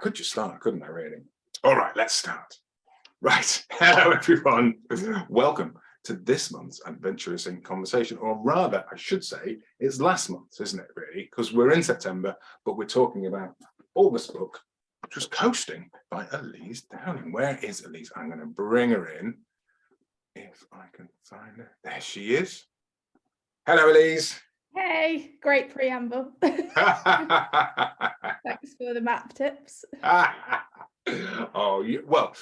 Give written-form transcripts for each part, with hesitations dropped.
Could just start, couldn't I, really? All right, let's start. Right. Hello, everyone. Welcome to this month's Adventurous in Conversation, or rather, I should say, it's last month, isn't it, really? Because we're in September, but we're talking about August book, which was Coasting by Elise Downing. Where is Elise? I'm going to bring her in. If I can find her. There she is. Hello, Elise. Hey, great preamble. Thanks for the map tips. Oh, well,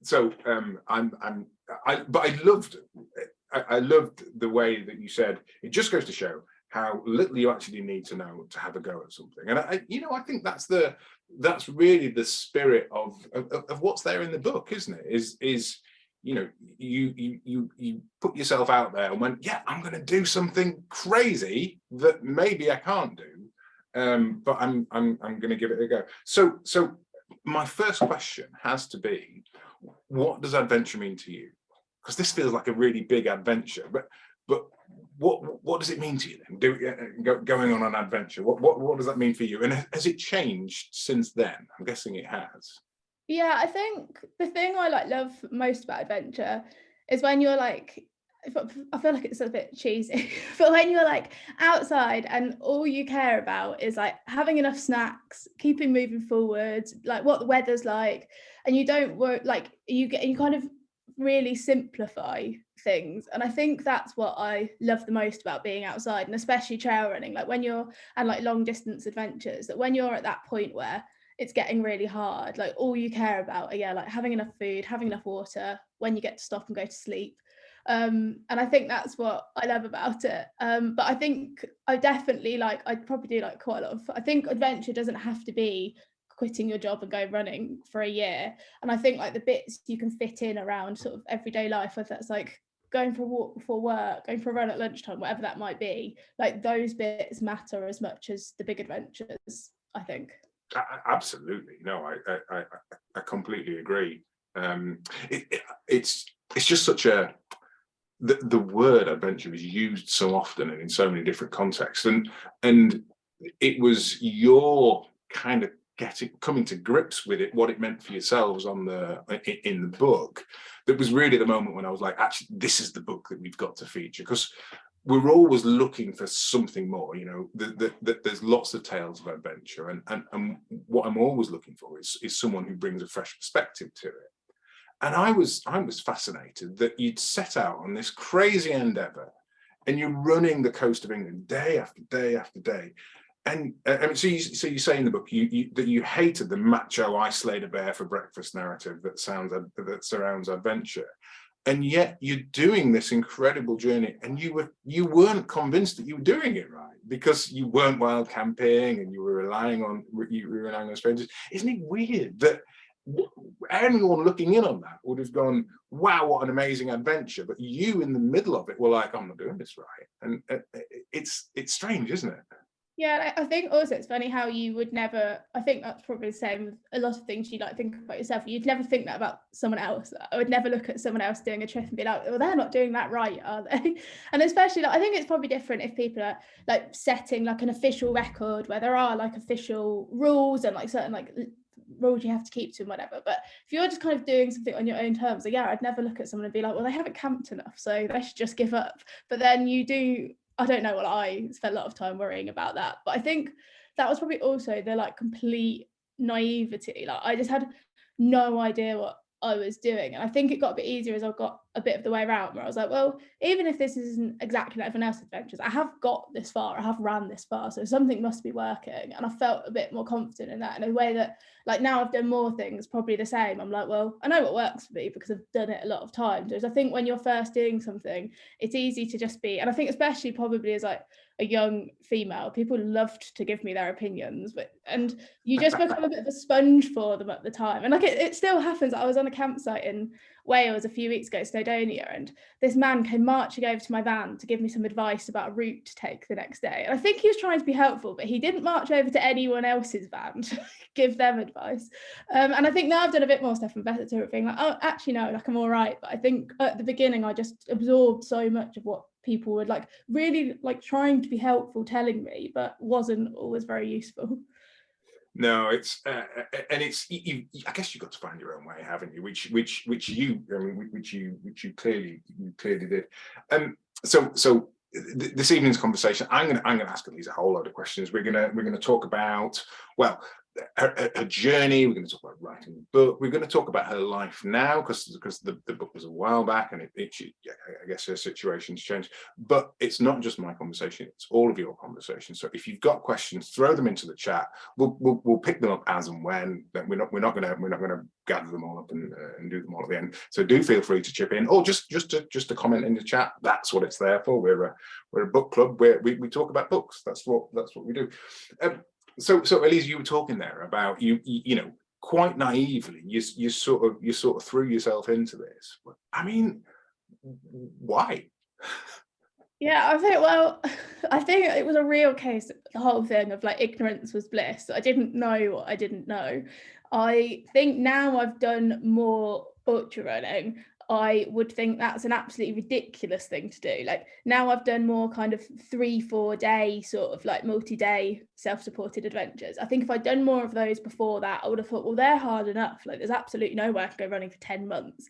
so but I loved the way that you said it just goes to show how little you actually need to know to have a go at something. And I think that's really the spirit of what's there in the book, isn't it? Is you put yourself out there and went, yeah, I'm going to do something crazy that maybe I can't do, but I'm going to give it a go. So my first question has to be, what does adventure mean to you? Because this feels like a really big adventure, but what does it mean to you then? Going on an adventure, what does that mean for you? And has it changed since then? I'm guessing it has. Yeah, I think the thing I love most about adventure is when you're I feel like it's a bit cheesy, but when you're outside and all you care about is having enough snacks, keeping moving forward, what the weather's like, and you don't work, you kind of really simplify things. And I think that's what I love the most about being outside, and especially trail running, when you're and long distance adventures, that when you're at that point where it's getting really hard, all you care about are having enough food, having enough water, when you get to stop and go to sleep. And I think that's what I love about it. But I think I definitely I'd probably do quite a lot of, I think adventure doesn't have to be quitting your job and go running for a year. And I think the bits you can fit in around sort of everyday life, whether that's going for a walk before work, going for a run at lunchtime, whatever that might be, those bits matter as much as the big adventures, I think. Absolutely. No, I completely agree. It's just such a, the word adventure is used so often and in so many different contexts, and it was your kind of coming to grips with it, what it meant for yourselves in the book, that was really the moment when I was like, actually, this is the book that we've got to feature, because we're always looking for something more. There's lots of tales of adventure, and what I'm always looking for is someone who brings a fresh perspective to it. And I was fascinated that you'd set out on this crazy endeavor, and you're running the coast of England day after day after day. And so you say in the book that you hated the macho "I slayed a bear for breakfast" narrative that surrounds adventure. And yet you're doing this incredible journey, and you weren't convinced that you were doing it right, because you weren't wild camping and you were relying on strangers. Isn't it weird that anyone looking in on that would have gone, wow, what an amazing adventure, but you in the middle of it were like, I'm not doing this right? And it's strange, isn't it? Yeah, I think also it's funny how you would never, I think that's probably the same with a lot of things you think about yourself. You'd never think that about someone else. I would never look at someone else doing a trip and be like, well, they're not doing that right, are they? And especially I think it's probably different if people are setting an official record where there are official rules and certain rules you have to keep to and whatever. But if you're just kind of doing something on your own terms, I'd never look at someone and be like, well, they haven't camped enough, so they should just give up. But then you do. I don't know, I spent a lot of time worrying about that. But I think that was probably also the complete naivety. I just had no idea what I was doing. And I think it got a bit easier as I got a bit of the way around, where I was like, well, even if this isn't exactly like everyone else's adventures, I have got this far, I have ran this far, so something must be working. And I felt a bit more confident in that, in a way that now I've done more things, probably the same. I'm like, well, I know what works for me because I've done it a lot of times. Whereas I think when you're first doing something, it's easy to just be, and I think especially probably as a young female, people loved to give me their opinions, and you just become a bit of a sponge for them at the time. And it still happens. I was on a campsite in Wales a few weeks ago, Snowdonia, and this man came marching over to my van to give me some advice about a route to take the next day. And I think he was trying to be helpful, but he didn't march over to anyone else's van to give them advice. And I think now I've done a bit more stuff and better to it, being oh, actually no, I'm all right. But I think at the beginning I just absorbed so much of what people were really trying to be helpful telling me, but wasn't always very useful. No, it's and it's I guess you've got to find your own way, haven't you? Which you, I mean, which you clearly did. So this evening's conversation, I'm gonna ask Elise a whole load of questions. We're gonna talk about, well, her journey. We're going to talk about writing the book. We're going to talk about her life now, because the book was a while back, and I guess her situation's changed. But it's not just my conversation; it's all of your conversations. So if you've got questions, throw them into the chat. We'll pick them up as and when. We're not going to gather them all up and do them all at the end. So do feel free to chip in, or just to comment in the chat. That's what it's there for. We're a book club where we talk about books. That's what we do. So Elise, you were talking there about you know, quite naively, you sort of threw yourself into this. I mean, why? Yeah, I think it was a real case of the whole thing of like ignorance was bliss. I didn't know what I didn't know. I think now I've done more ultra running, I would think that's an absolutely ridiculous thing to do. Like now I've done more kind of 3-4 day sort of like multi-day self-supported adventures. I think if I'd done more of those before that, I would have thought, well, they're hard enough. Like there's absolutely no way I could go running for 10 months.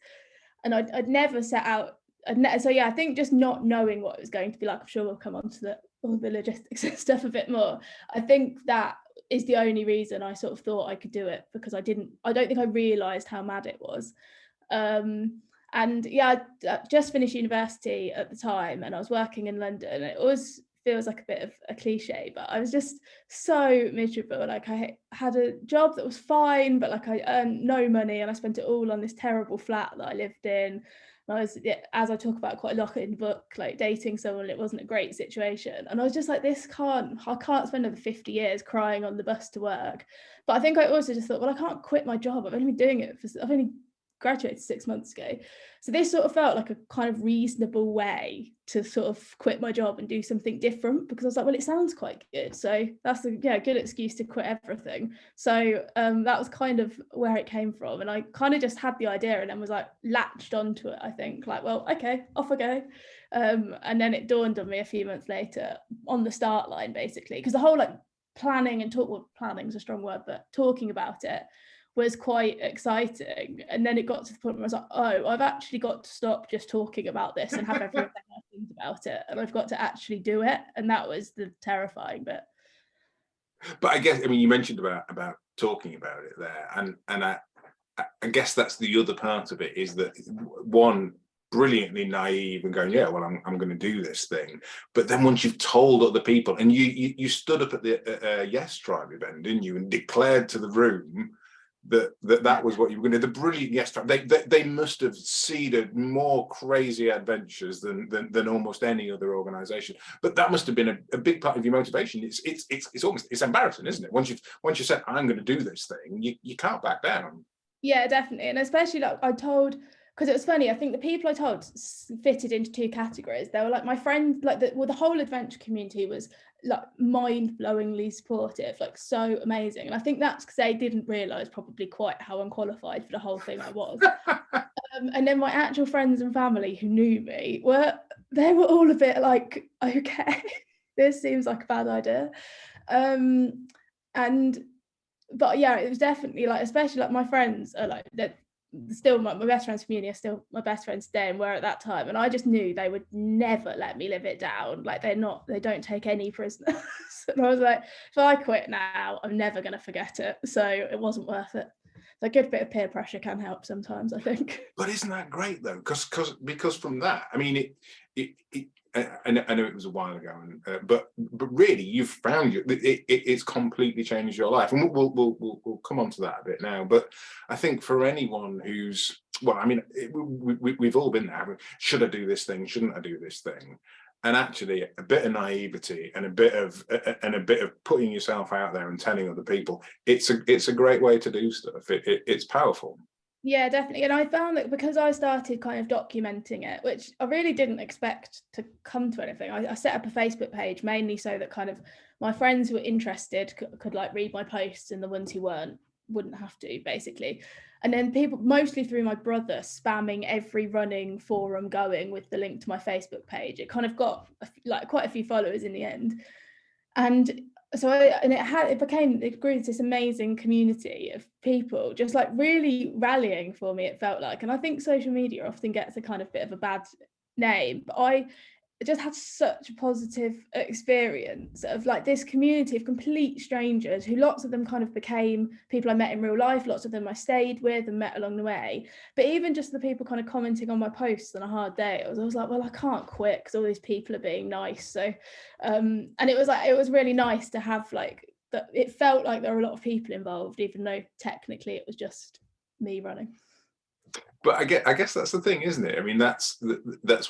And I'd never set out. So yeah, I think just not knowing what it was going to be like, I'm sure we'll come on to all the logistics and stuff a bit more. I think that is the only reason I sort of thought I could do it, because I don't think I realised how mad it was. And yeah, I just finished university at the time and I was working in London. It always feels like a bit of a cliche, but I was just so miserable. Like I had a job that was fine, but like I earned no money and I spent it all on this terrible flat that I lived in. And I was, as I talk about quite a lot in the book, like dating someone, it wasn't a great situation. And I was just like, I can't spend another 50 years crying on the bus to work. But I think I also just thought, well, I can't quit my job. I've only been doing it I've only graduated 6 months ago. So this sort of felt like a kind of reasonable way to sort of quit my job and do something different, because I was like, well, it sounds quite good. So that's a good excuse to quit everything. So that was kind of where it came from. And I kind of just had the idea and then was like latched onto it, I think, like, well, okay, off I go. And then it dawned on me a few months later on the start line, basically, because the whole like planning is a strong word, but talking about it was quite exciting. And then it got to the point where I was like, oh, I've actually got to stop just talking about this and have everyone think about it, and I've got to actually do it. And that was the terrifying bit. But I guess, I mean, you mentioned about talking about it there, and I guess that's the other part of it, is that one, brilliantly naive and going, yeah, well, I'm going to do this thing. But then once you've told other people, and you stood up at the Yes Tribe event, didn't you, and declared to the room that was what you were going to do. The brilliant Yes Tribe, they must have seeded more crazy adventures than almost any other organization. But that must have been a big part of your motivation. It's embarrassing, isn't it? Once you said, I'm going to do this thing, you can't back down. Yeah, definitely. And especially like I told, because it was funny, I think the people I told fitted into 2 categories. They were like my friends, like the whole adventure community was like mind-blowingly supportive, like so amazing. And I think that's because they didn't realise probably quite how unqualified for the whole thing I was. And then my actual friends and family who knew me were all a bit like, okay, this seems like a bad idea. But yeah, it was definitely like, especially like my friends are like that. Still my best friends from uni are still my best friends today and were at that time, and I just knew they would never let me live it down. Like they don't take any prisoners. And I was like, if I quit now, I'm never going to forget it. So it wasn't worth it. So a good bit of peer pressure can help sometimes, I think. But isn't that great though? Because from that, I mean, I know it was a while ago, but really, you've found it's completely changed your life, and we'll come on to that a bit now. But I think for anyone who's, well, I mean, we've all been there. Should I do this thing? Shouldn't I do this thing? And actually, a bit of naivety and a bit of putting yourself out there and telling other people, it's a great way to do stuff. It's powerful. Yeah, definitely. And I found that because I started kind of documenting it, which I really didn't expect to come to anything, I set up a Facebook page mainly so that kind of my friends who were interested could like read my posts, and the ones who weren't wouldn't have to, basically. And then people, mostly through my brother, spamming every running forum going with the link to my Facebook page, it kind of got like quite a few followers in the end. And it grew to this amazing community of people just like really rallying for me, it felt like. And I think social media often gets a kind of bit of a bad name, but I just had such a positive experience of like this community of complete strangers who lots of them kind of became people I met in real life, lots of them I stayed with and met along the way. But even just the people kind of commenting on my posts on a hard day, I was like, well, I can't quit because all these people are being nice. So and it was really nice to have like that. It felt like there were a lot of people involved, even though technically it was just me running. But I guess that's the thing, isn't it? I mean, that's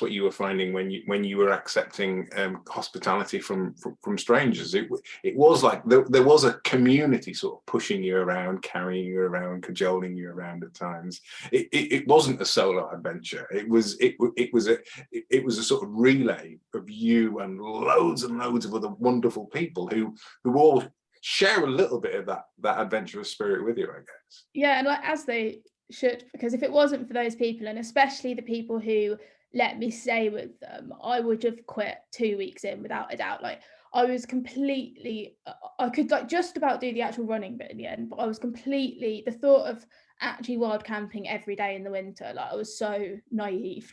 what you were finding when you were accepting hospitality from strangers. It was like there was a community sort of pushing you around, carrying you around, cajoling you around at times. It wasn't a solo adventure. It was a sort of relay of you and loads of other wonderful people who all share a little bit of that adventurous spirit with you, I guess. Yeah, and like as they should, because if it wasn't for those people, and especially the people who let me stay with them, I would have quit 2 weeks in without a doubt. Like I was completely, I could like just about do the actual running bit in the end, but I was completely, the thought of actually wild camping every day in the winter, like I was so naive.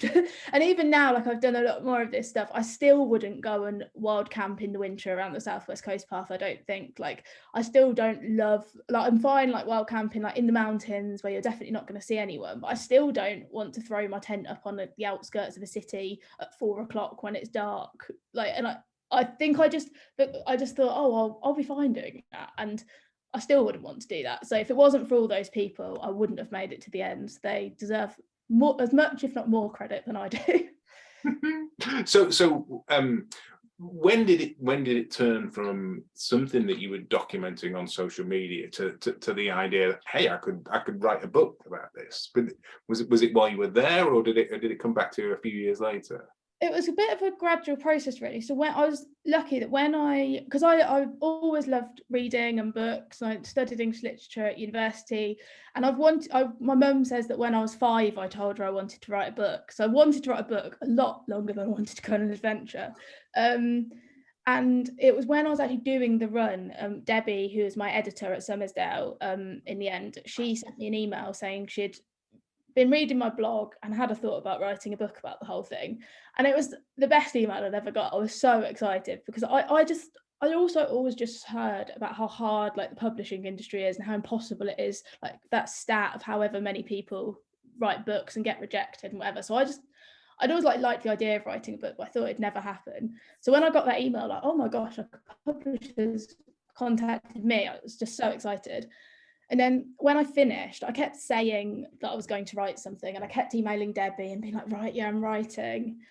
And even now, like I've done a lot more of this stuff, I still wouldn't go and wild camp in the winter around the Southwest Coast Path. I don't think, like I still don't love, like I'm fine like wild camping like in the mountains where you're definitely not going to see anyone, but I still don't want to throw my tent up on the outskirts of a city at 4 o'clock when it's dark. Like, and I think I just thought, oh, I'll be fine doing that, and I still wouldn't want to do that. So if it wasn't for all those people, I wouldn't have made it to the end. They deserve more, as much, if not more, credit than I do. So when did it turn from something that you were documenting on social media to the idea that, hey, I could write a book about this? But was it while you were there, or did it come back to you a few years later? It was a bit of a gradual process, really. So when I was lucky that because I've always loved reading and books. I studied English literature at university, and my mum says that when I was 5, I told her I wanted to write a book. So I wanted to write a book a lot longer than I wanted to go on an adventure. And it was when I was actually doing the run, Debbie, who is my editor at Summersdale, in the end, she sent me an email saying she'd been reading my blog and had a thought about writing a book about the whole thing. And it was the best email I'd ever got. I was so excited because I also always just heard about how hard like the publishing industry is and how impossible it is, like that stat of however many people write books and get rejected and whatever. So I'd always liked the idea of writing a book, but I thought it'd never happen. So when I got that email, like, oh my gosh, like publishers contacted me, I was just so excited. And then when I finished, I kept saying that I was going to write something, and I kept emailing Debbie and being like, right, yeah, I'm writing.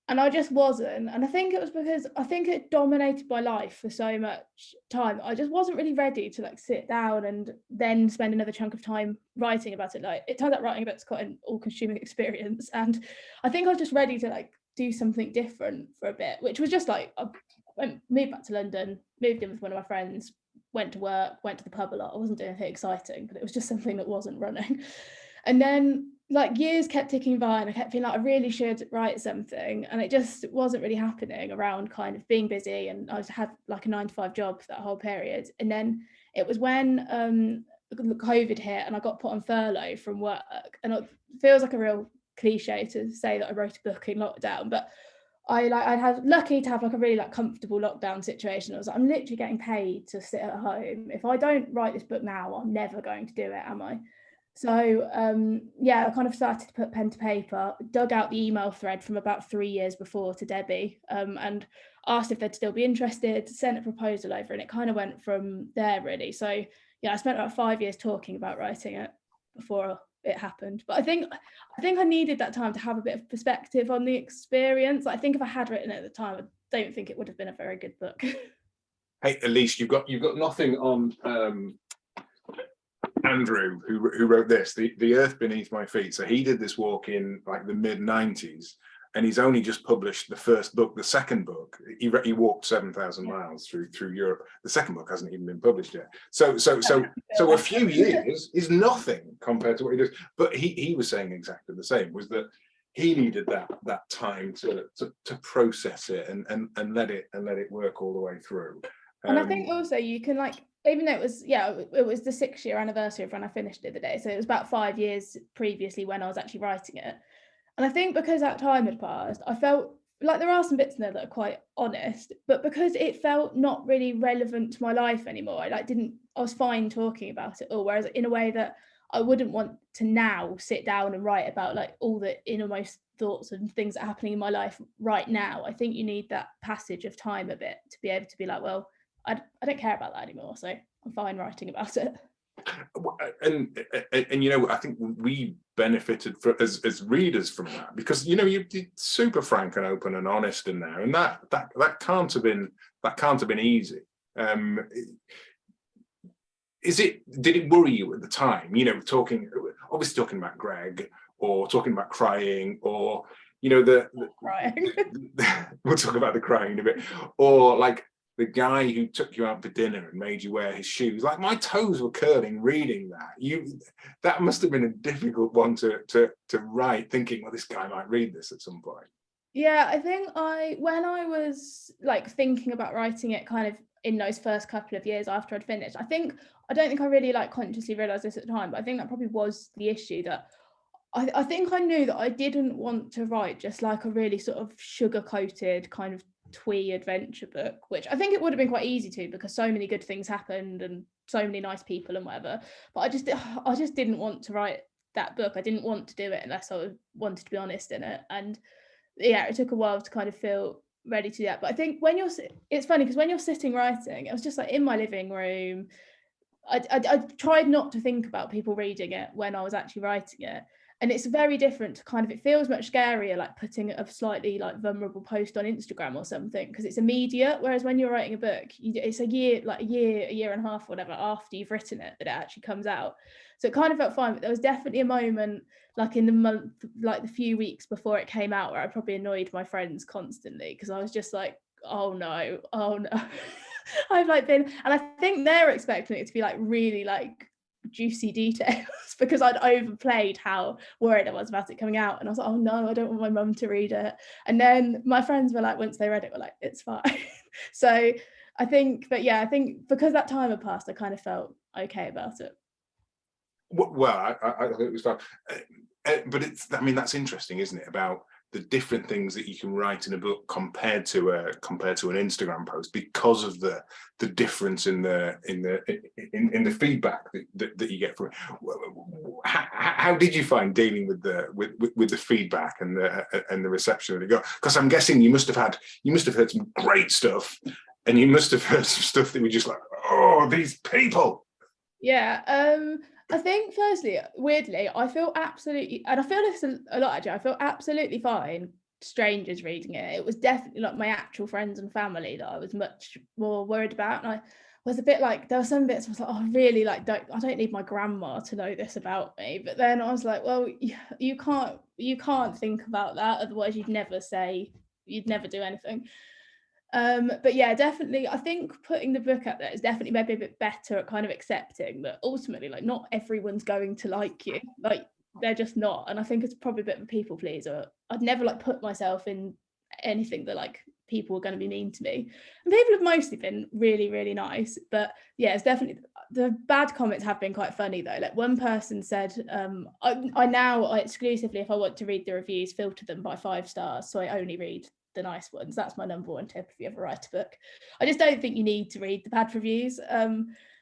And I just wasn't. And I think it was because I think it dominated my life for so much time. I just wasn't really ready to like sit down and then spend another chunk of time writing about it. Like it turns out writing about it's quite an all-consuming experience. And I think I was just ready to like do something different for a bit, which was just like I moved back to London, moved in with one of my friends, went to work, went to the pub a lot. I wasn't doing anything exciting, but it was just something that wasn't running. And then like years kept ticking by and I kept feeling like I really should write something, and it just wasn't really happening around kind of being busy, and I had like a 9-to-5 job for that whole period. And then it was when COVID hit and I got put on furlough from work, and it feels like a real cliche to say that I wrote a book in lockdown, but I had lucky to have like a really like comfortable lockdown situation. I was like, I'm literally getting paid to sit at home. If I don't write this book now, I'm never going to do it, am I? So yeah, I kind of started to put pen to paper, dug out the email thread from about 3 years before to Debbie, and asked if they'd still be interested, sent a proposal over, and it kind of went from there really. So yeah, I spent about 5 years talking about writing it before it happened. But I think I needed that time to have a bit of perspective on the experience. I think if I had written it at the time, I don't think it would have been a very good book. Hey, Elise, you've got nothing on Andrew, who wrote this, the Earth Beneath My Feet. So he did this walk in like the mid-90s, and he's only just published the first book. The second book, he walked 7,000 miles through Europe. The second book hasn't even been published yet. So a few years is nothing compared to what he does. But he was saying exactly the same, was that he needed that time to process it and let it work all the way through. And I think also you can like, even though it was the 6-year anniversary of when I finished it the day, so it was about 5 years previously when I was actually writing it. And I think because that time had passed, I felt like there are some bits in there that are quite honest, but because it felt not really relevant to my life anymore, I was fine talking about it all. Whereas in a way that I wouldn't want to now sit down and write about like all the innermost thoughts and things that are happening in my life right now. I think you need that passage of time a bit to be able to be like, well, I don't care about that anymore, so I'm fine writing about it. And you know, I think we benefited as readers from that, because you know, you're super frank and open and honest in there, and that can't have been easy. Did it worry you at the time, you know, obviously talking about Greg, or talking about crying, or you know, the Crying. we'll talk about the crying in a bit, or like the guy who took you out for dinner and made you wear his shoes? Like, my toes were curling reading that. That must have been a difficult one to write, thinking, well, this guy might read this at some point. Yeah, I think when I was like thinking about writing it kind of in those first couple of years after I'd finished, I don't think I really like consciously realized this at the time, but I think that probably was the issue, that I think I knew that I didn't want to write just like a really sort of sugar-coated kind of twee adventure book, which I think it would have been quite easy to, because so many good things happened and so many nice people and whatever. But I just didn't want to write that book. I didn't want to do it unless I wanted to be honest in it. And yeah, it took a while to kind of feel ready to do that. But I think it's funny because when you're sitting writing, it was just like in my living room. I tried not to think about people reading it when I was actually writing it. And it's very different to kind of, it feels much scarier like putting a slightly like vulnerable post on Instagram or something, because it's immediate. Whereas when you're writing a book, it's a year and a half, whatever, after you've written it that it actually comes out. So it kind of felt fine. But there was definitely a moment like in the month, like the few weeks before it came out, where I probably annoyed my friends constantly, because I was just like, oh no. I've like been, and I think they're expecting it to be like really like juicy details because I'd overplayed how worried I was about it coming out, and I was like, oh no, I don't want my mum to read it. And then my friends were like, once they read it, were like, it's fine. So I think because that time had passed, I kind of felt okay about it. Well, I think it was fun, but I mean, that's interesting, isn't it, about the different things that you can write in a book compared to an Instagram post, because of the difference in the feedback that you get from it. How did you find dealing with the feedback and the reception that you got? Because I'm guessing you must have heard some great stuff, and you must have heard some stuff that were just like, oh, these people. Yeah. I think firstly, weirdly, I feel absolutely, and I feel this a lot actually, I feel absolutely fine strangers reading it. It was definitely like my actual friends and family that I was much more worried about. And I was a bit like, there were some bits I was like, oh, really, like, I don't need my grandma to know this about me. But then I was like, well, you can't think about that, otherwise you'd never do anything. But yeah, definitely, I think putting the book out there is definitely maybe a bit better at kind of accepting that ultimately, like, not everyone's going to like you, like, they're just not. And I think it's probably a bit of a people pleaser. I'd never like put myself in anything that like people were going to be mean to me, and people have mostly been really, really nice. But yeah, it's definitely, the bad comments have been quite funny though. Like one person said, I exclusively, if I want to read the reviews, filter them by 5 stars, so I only read the nice ones. That's my number one tip if you ever write a book. I just don't think you need to read the bad reviews.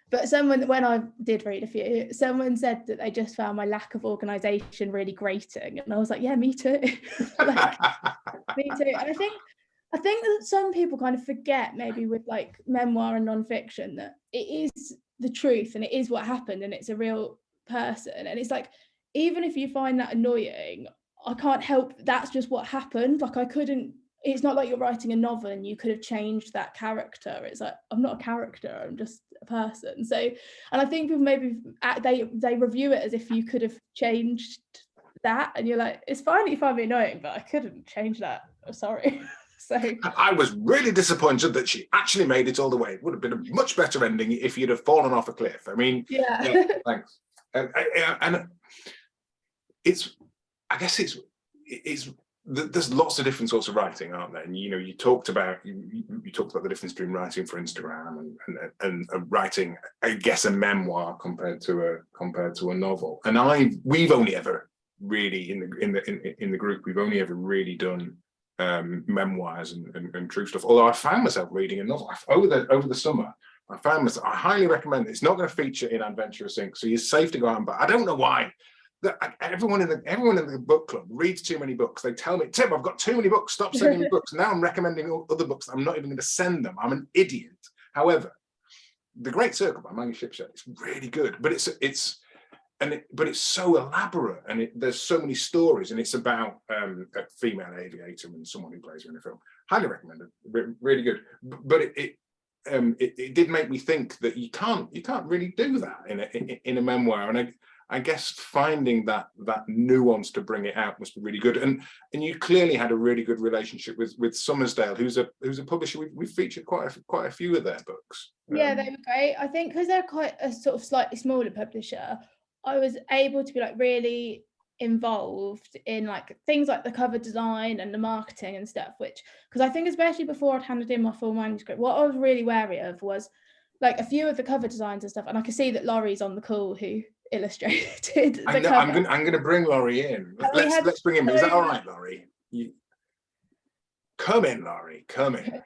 But when I did read a few, someone said that they just found my lack of organisation really grating, and I was like, yeah, me too. Like, me too. And I think that some people kind of forget, maybe with like memoir and non-fiction, that it is the truth and it is what happened and it's a real person. And it's like, even if you find that annoying, I can't help, that's just what happened. Like, it's not like you're writing a novel and you could have changed that character. It's like, I'm not a character, I'm just a person. So, and I think people maybe they review it as if you could have changed that, and you're like, it's fine that you find me annoying, but I couldn't change that. I'm sorry. So I was really disappointed that she actually made it all the way. It would have been a much better ending if you'd have fallen off a cliff. I mean, yeah. Thanks. And it's, I guess it's there's lots of different sorts of writing, aren't there? And you talked about the difference between writing for Instagram and writing, I guess, a memoir compared to a novel. And we've only ever really in the group, we've only ever really done memoirs and true stuff. Although I found myself reading a novel over the summer. I highly recommend it. It's not going to feature in Adventurous Inc., so you're safe to go out and buy. I don't know why. Everyone in the book club reads too many books. They tell me, Tim, I've got too many books. Stop sending me books. Now I'm recommending other books. I'm not even going to send them. I'm an idiot. However, The Great Circle by Maggie Shipshed is really good, but it's so elaborate, and there's so many stories, and it's about a female aviator and someone who plays her in a film. Highly recommended. Really good. But it did make me think that you can't really do that in a memoir, and I guess finding that nuance to bring it out must be really good. And you clearly had a really good relationship with Summersdale, who's a publisher. We've featured quite a few of their books. Yeah, they were great. I think because they're quite a sort of slightly smaller publisher, I was able to be like really involved in like things like the cover design and the marketing and stuff, which, because I think especially before I'd handed in my full manuscript, what I was really wary of was like a few of the cover designs and stuff. And I can see that Laurie's on the call, who illustrated the cover. I'm going to bring Laurie in. Let's bring him in. Is that all right, Laurie? Come in, Laurie. Come in.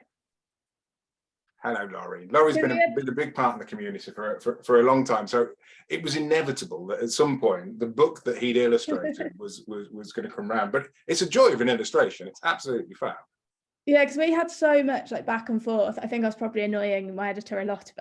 Hello, Laurie. Laurie's been a big part of the community for a long time. So it was inevitable that at some point the book that he'd illustrated was going to come around. But it's a joy of an illustration. It's absolutely fab. Yeah, because we had so much like back and forth. I think I was probably annoying my editor a lot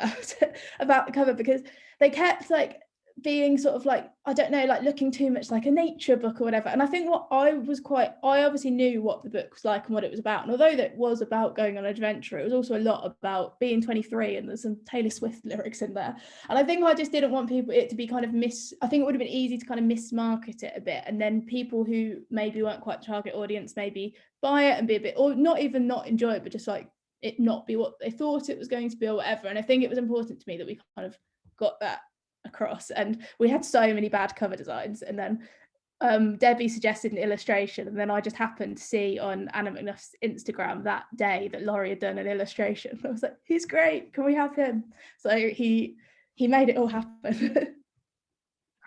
about the cover, because they kept like being sort of like, I don't know, like looking too much like a nature book or whatever. And I think I obviously knew what the book was like and what it was about. And although that was about going on an adventure, it was also a lot about being 23, and there's some Taylor Swift lyrics in there. And I think I just didn't want it to be kind of I think it would have been easy to kind of mismarket it a bit. And then people who maybe weren't quite target audience maybe buy it and be a bit, or not even not enjoy it, but just like it not be what they thought it was going to be or whatever. And I think it was important to me that we kind of got that across. And we had so many bad cover designs, and then Debbie suggested an illustration, and then I just happened to see on Anna McNuff's Instagram that day that Laurie had done an illustration. I was like, he's great, can we have him? So he made it all happen.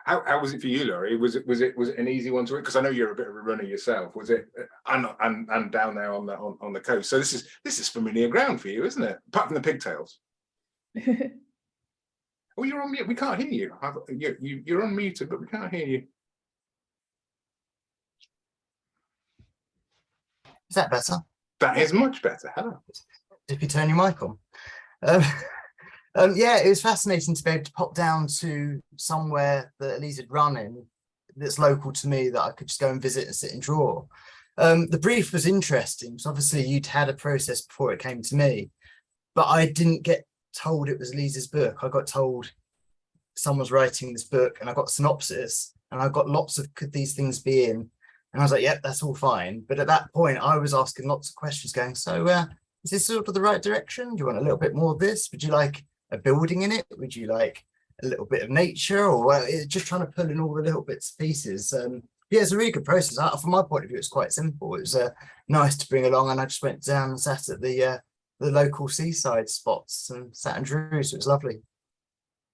How was it for you, Laurie? Was it an easy one to read? Because I know you're a bit of a runner yourself. Was it and down there on the coast? So this is familiar ground for you, isn't it? Apart from the pigtails. Oh, you're on mute. We can't hear you. You're unmuted, but we can't hear you. Is that better? That is much better. Hello. Did you turn your mic on? Yeah, it was fascinating to be able to pop down to somewhere that Elise had run in that's local to me, that I could just go and visit and sit and draw. The brief was interesting because obviously you'd had a process before it came to me, but I didn't get told it was Elise's book. I got told someone's writing this book, and I got a synopsis, and I got lots of could these things be in, and I was like, yep, that's all fine. But at that point I was asking lots of questions going, so is this sort of the right direction? Do you want a little bit more of this? Would you like a building in it? Would you like a little bit of nature? Or just trying to pull in all the little bits and pieces. Yeah, it's a really good process. From my point of view, it's quite simple. It was nice to bring along, and I just went down and sat at the local seaside spots and sat and drew, so it was lovely.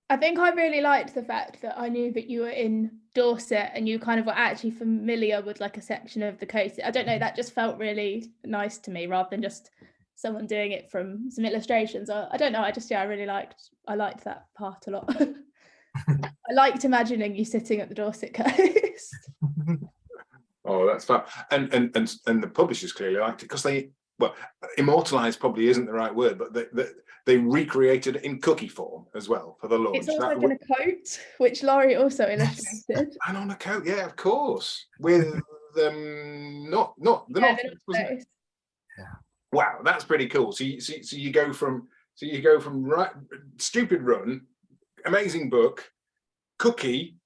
I think I really liked the fact that I knew that you were in Dorset and you kind of were actually familiar with like a section of the coast. I don't know, that just felt really nice to me, rather than just someone doing it from some illustrations. I don't know, I really liked that part a lot. I liked imagining you sitting at the Dorset coast. Oh, that's fun. And the publishers clearly liked it, because immortalized probably isn't the right word, but they recreated it in cookie form as well for the launch. It's also in a coat, which Laurie also illustrated. Yes. And on a coat, yeah, of course, with not the North Face, wasn't it? Yeah. Wow, that's pretty cool. So you go from right stupid run, amazing book, cookie,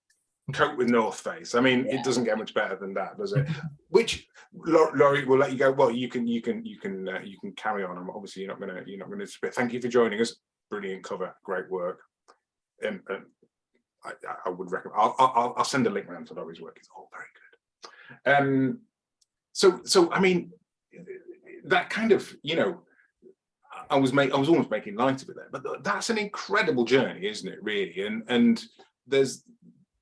coat with North Face. I mean, It doesn't get much better than that, does it? Which Laurie will let you go. Well, you can carry on. And obviously, you're not gonna spit. Thank you for joining us. Brilliant cover, great work. I would recommend. I'll send a link around to Laurie's work. It's all very good. So I mean, that kind of, you know, I was almost making light of it there, but that's an incredible journey, isn't it, really? And there's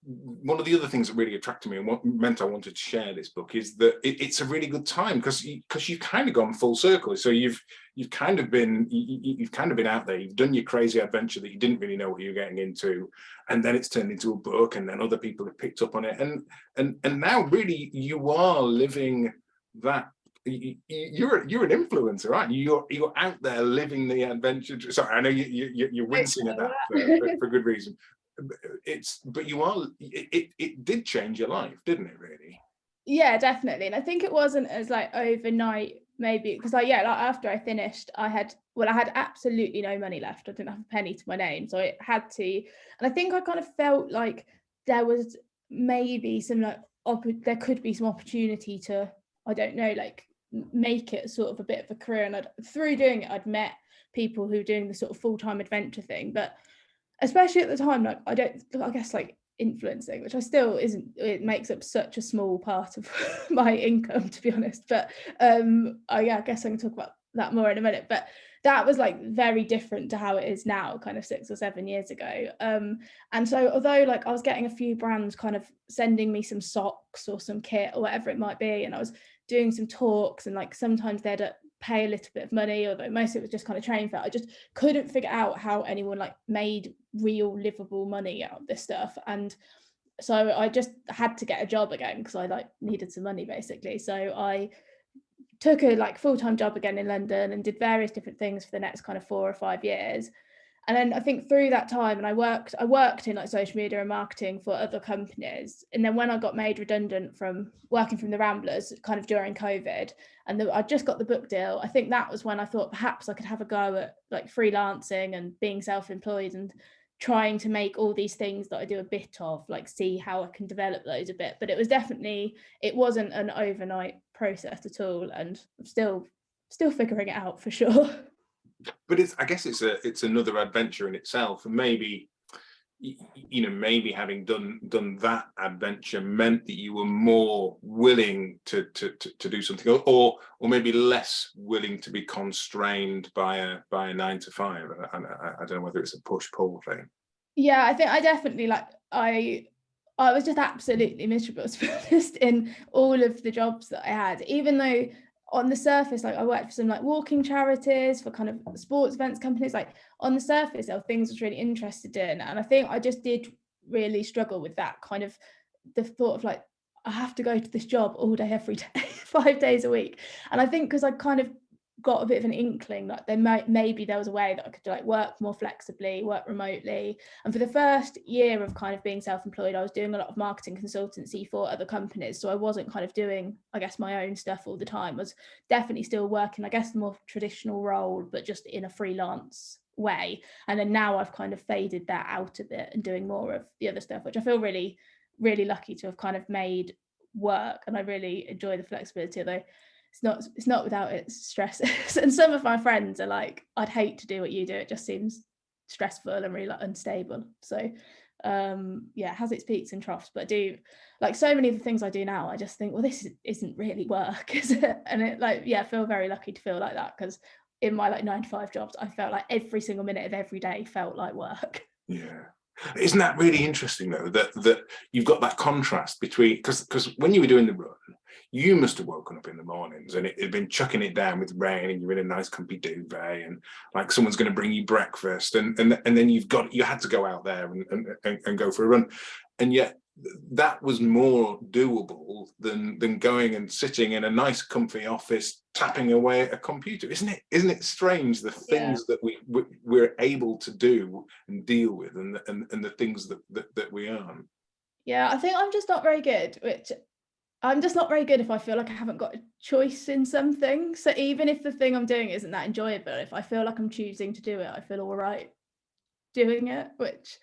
one of the other things that really attracted me and what meant I wanted to share this book is that it's a really good time because you've kind of gone full circle. So you've kind of been out there, you've done your crazy adventure that you didn't really know what you were getting into, and then it's turned into a book, and then other people have picked up on it, and now really you are living that. You're an influencer, aren't you? You're out there living the adventure. Sorry, I know you're wincing at that for good reason. But you are. It did change your life, didn't it? Really? Yeah, definitely. And I think it wasn't as like overnight, maybe, because like after I finished, I had absolutely no money left. I didn't have a penny to my name, so I had to. And I think I kind of felt like there was maybe some like there could be some opportunity to, I don't know, like make it sort of a bit of a career. And through doing it, I'd met people who were doing the sort of full-time adventure thing, but especially at the time, like I guess like influencing, which I still isn't, it makes up such a small part of my income, to be honest, but I guess I can talk about that more in a minute. But that was like very different to how it is now, kind of 6 or 7 years ago. And so although like I was getting a few brands kind of sending me some socks or some kit or whatever it might be, and I was doing some talks, and like sometimes they'd pay a little bit of money, although most of it was just kind of train fare, I just couldn't figure out how anyone like made real livable money out of this stuff. And so I just had to get a job again because I like needed some money basically. So I took a like full-time job again in London and did various different things for the next kind of 4 or 5 years. And then I think through that time, and I worked in like social media and marketing for other companies. And then when I got made redundant from working from the Ramblers kind of during COVID, and I just got the book deal, I think that was when I thought perhaps I could have a go at like freelancing and being self-employed and trying to make all these things that I do a bit of, like see how I can develop those a bit. But it wasn't an overnight process at all. And I'm still figuring it out for sure. But I guess it's another adventure in itself, and maybe, you know, maybe having done that adventure meant that you were more willing to do something, or maybe less willing to be constrained by a 9 to 5. I don't know whether it's a push-pull thing. Yeah, I think I definitely like I was just absolutely miserable, to be honest, in all of the jobs that I had, even though on the surface, like I worked for some like walking charities, for kind of sports events companies, like on the surface there were things I was really interested in. And I think I just did really struggle with that kind of the thought of like, I have to go to this job all day, every day, 5 days a week. And I think because I kind of got a bit of an inkling that maybe there was a way that I could like work more flexibly, work remotely. And for the first year of kind of being self-employed, I was doing a lot of marketing consultancy for other companies. So I wasn't kind of doing, I guess, my own stuff all the time. I was definitely still working, I guess, the more traditional role, but just in a freelance way. And then now I've kind of faded that out a bit and doing more of the other stuff, which I feel really, really lucky to have kind of made work. And I really enjoy the flexibility, although it's not without its stresses. And some of my friends are like, I'd hate to do what you do, it just seems stressful and really like unstable. So it has its peaks and troughs, but I do like so many of the things I do now, I just think, well, this isn't really work, is it? And it I feel very lucky to feel like that, because in my like 9 to 5 jobs, I felt like every single minute of every day felt like work. Yeah. Isn't that really interesting though, that you've got that contrast between, because when you were doing the run, you must have woken up in the mornings and it had been chucking it down with rain, and you're in a nice comfy duvet, and like someone's going to bring you breakfast, and then you had to go out there and go for a run, and yet that was more doable than going and sitting in a nice comfy office tapping away at a computer. Isn't it strange, the things that we're able to do and deal with, and the things that we aren't? Yeah, I think I'm just not very good if I feel like I haven't got a choice in something. So even if the thing I'm doing isn't that enjoyable, if I feel like I'm choosing to do it, I feel all right doing it. Which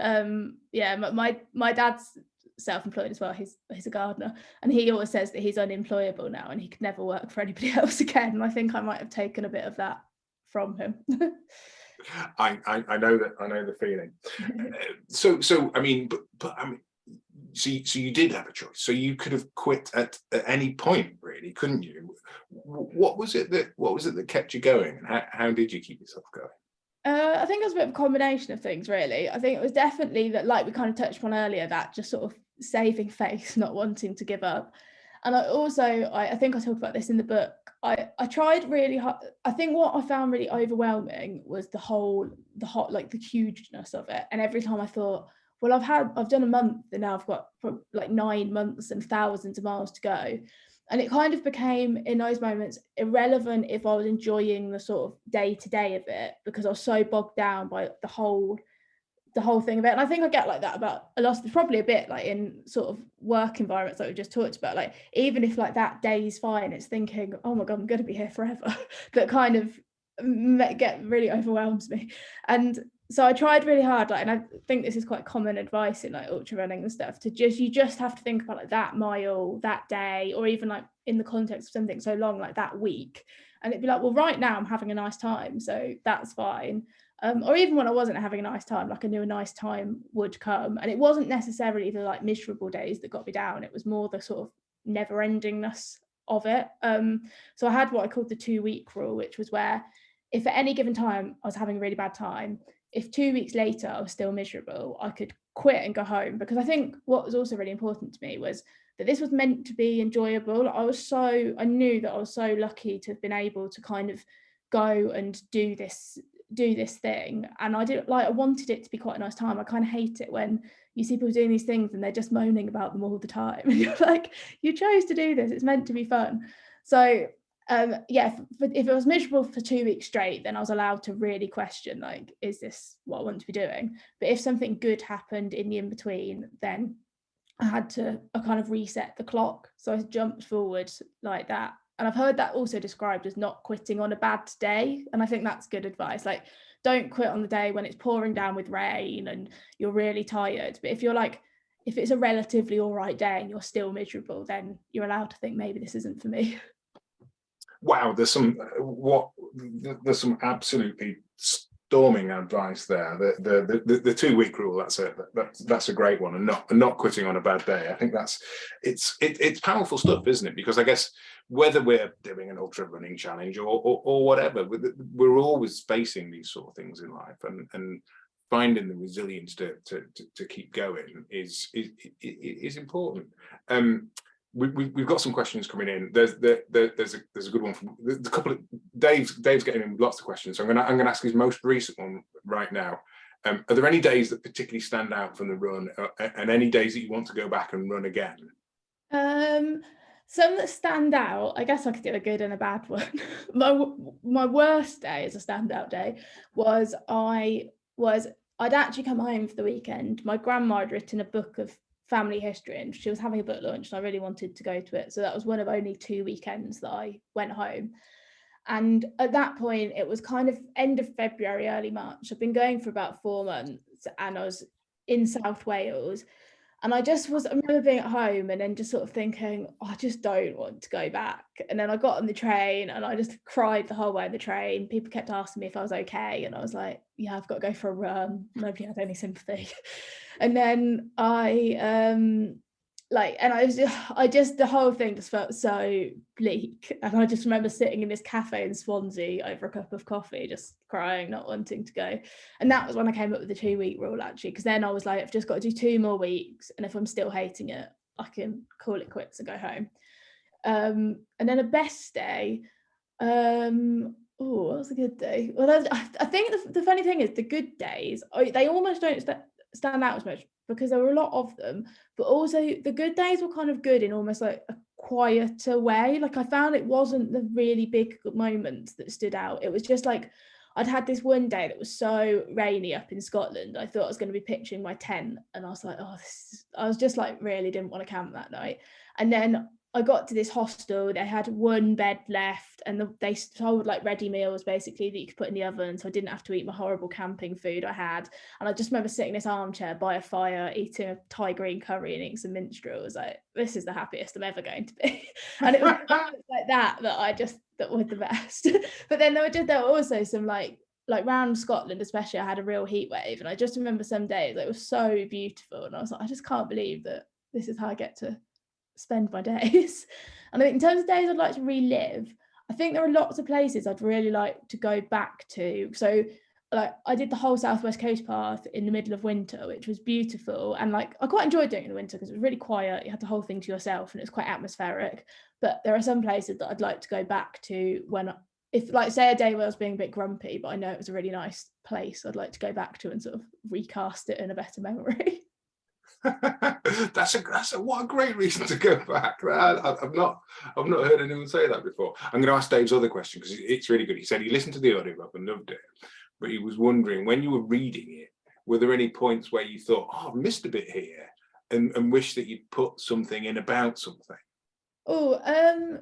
my dad's self-employed as well. He's a gardener, and he always says that he's unemployable now and he could never work for anybody else again. And I think I might have taken a bit of that from him. I know the feeling. So I mean, but I mean, so you did have a choice. So you could have quit at any point, really. really, couldn't you? What was it that kept you going, and how did you keep yourself going? I think it was a bit of a combination of things, really. I think it was definitely that, like we kind of touched on earlier, that just sort of saving face, not wanting to give up. And I think I talk about this in the book. I tried really hard. I think what I found really overwhelming was the hugeness of it. And every time I thought, well, I've done a month, and now I've got like 9 months and thousands of miles to go. And it kind of became, in those moments, irrelevant if I was enjoying the sort of day-to-day of it, because I was so bogged down by the whole thing of it. And I think I get like that about a lot, probably a bit like in sort of work environments that we just talked about, like even if like that day's fine, it's thinking, oh my God, I'm going to be here forever, that kind of really overwhelms me. And so I tried really hard, like, and I think this is quite common advice in like ultra running and stuff, you just have to think about like that mile, that day, or even like in the context of something so long like that week, and it'd be like, well, right now I'm having a nice time, so that's fine. Or even when I wasn't having a nice time, like I knew a nice time would come, and it wasn't necessarily the like miserable days that got me down, it was more the sort of never-endingness of it. So I had what I called the 2-week rule, which was where if at any given time I was having a really bad time, if 2 weeks later I was still miserable, I could quit and go home. Because I think what was also really important to me was that this was meant to be enjoyable. I knew that I was so lucky to have been able to kind of go and do this thing, and I wanted it to be quite a nice time. I kind of hate it when you see people doing these things and they're just moaning about them all the time, and you're like, you chose to do this, it's meant to be fun. So if it was miserable for 2 weeks straight, then I was allowed to really question, like, is this what I want to be doing? But if something good happened in the in-between, then I kind of reset the clock. So I jumped forward like that. And I've heard that also described as not quitting on a bad day. And I think that's good advice. Like, don't quit on the day when it's pouring down with rain and you're really tired. But if it's a relatively all right day and you're still miserable, then you're allowed to think, maybe this isn't for me. Wow, there's some absolutely storming advice there. The 2-week rule, that's a great one, and not quitting on a bad day. I think it's powerful stuff, isn't it? Because I guess whether we're doing an ultra running challenge or whatever, we're always facing these sort of things in life, and finding the resilience to keep going is important. We've got some questions coming in. There's a good one from the couple of Dave's getting in with lots of questions. So I'm gonna ask his most recent one right now. Are there any days that particularly stand out from the run, and any days that you want to go back and run again? Some that stand out, I guess I could do a good and a bad one. My worst day as a standout day was I'd actually come home for the weekend. My grandma had written a book of family history, and she was having a book launch, and I really wanted to go to it. So that was one of only 2 weekends that I went home. And at that point, it was kind of end of February, early March. I've been going for about 4 months, and I was in South Wales. And I remember being at home and then just sort of thinking, oh, I just don't want to go back. And then I got on the train and I just cried the whole way on the train. People kept asking me if I was okay. And I was like, yeah, I've got to go for a run. Nobody had any sympathy. And then the whole thing just felt so bleak. And I just remember sitting in this cafe in Swansea over a cup of coffee, just crying, not wanting to go. And that was when I came up with the 2-week rule, actually, because then I was like, I've just got to do 2 more weeks. And if I'm still hating it, I can call it quits and go home. And then a best day. What was a good day? Well, I think the funny thing is the good days, they almost don't stand out as much because there were a lot of them, but also the good days were kind of good in almost like a quieter way. Like I found it wasn't the really big moments that stood out. It was just like I'd had this one day that was so rainy up in Scotland. I thought I was going to be pitching my tent, and I was like, I was just like really didn't want to camp that night. And then I got to this hostel, they had 1 bed left, and they sold like ready meals basically that you could put in the oven, so I didn't have to eat my horrible camping food I had. And I just remember sitting in this armchair by a fire, eating a Thai green curry and eating some minstrel. I was like, this is the happiest I'm ever going to be. And it was like that was the best. But then there were also some like round Scotland especially, I had a real heat wave, and I just remember some days it was so beautiful, and I was like, I just can't believe that this is how I get to spend my days. And I think in terms of days I'd like to relive, I think there are lots of places I'd really like to go back to. So like I did the whole Southwest Coast Path in the middle of winter, which was beautiful, and like I quite enjoyed doing it in the winter because it was really quiet. You had the whole thing to yourself and it was quite atmospheric. But there are some places that I'd like to go back to when, if like say a day where I was being a bit grumpy, but I know it was a really nice place, I'd like to go back to and sort of recast it in a better memory. That's a what a great reason to go back. I've not heard anyone say that before. I'm going to ask Dave's other question because it's really good. He said he listened to the audiobook and loved it, but he was wondering, when you were reading it, were there any points where you thought, oh, I've missed a bit here, and wish that you'd put something in about something? Oh,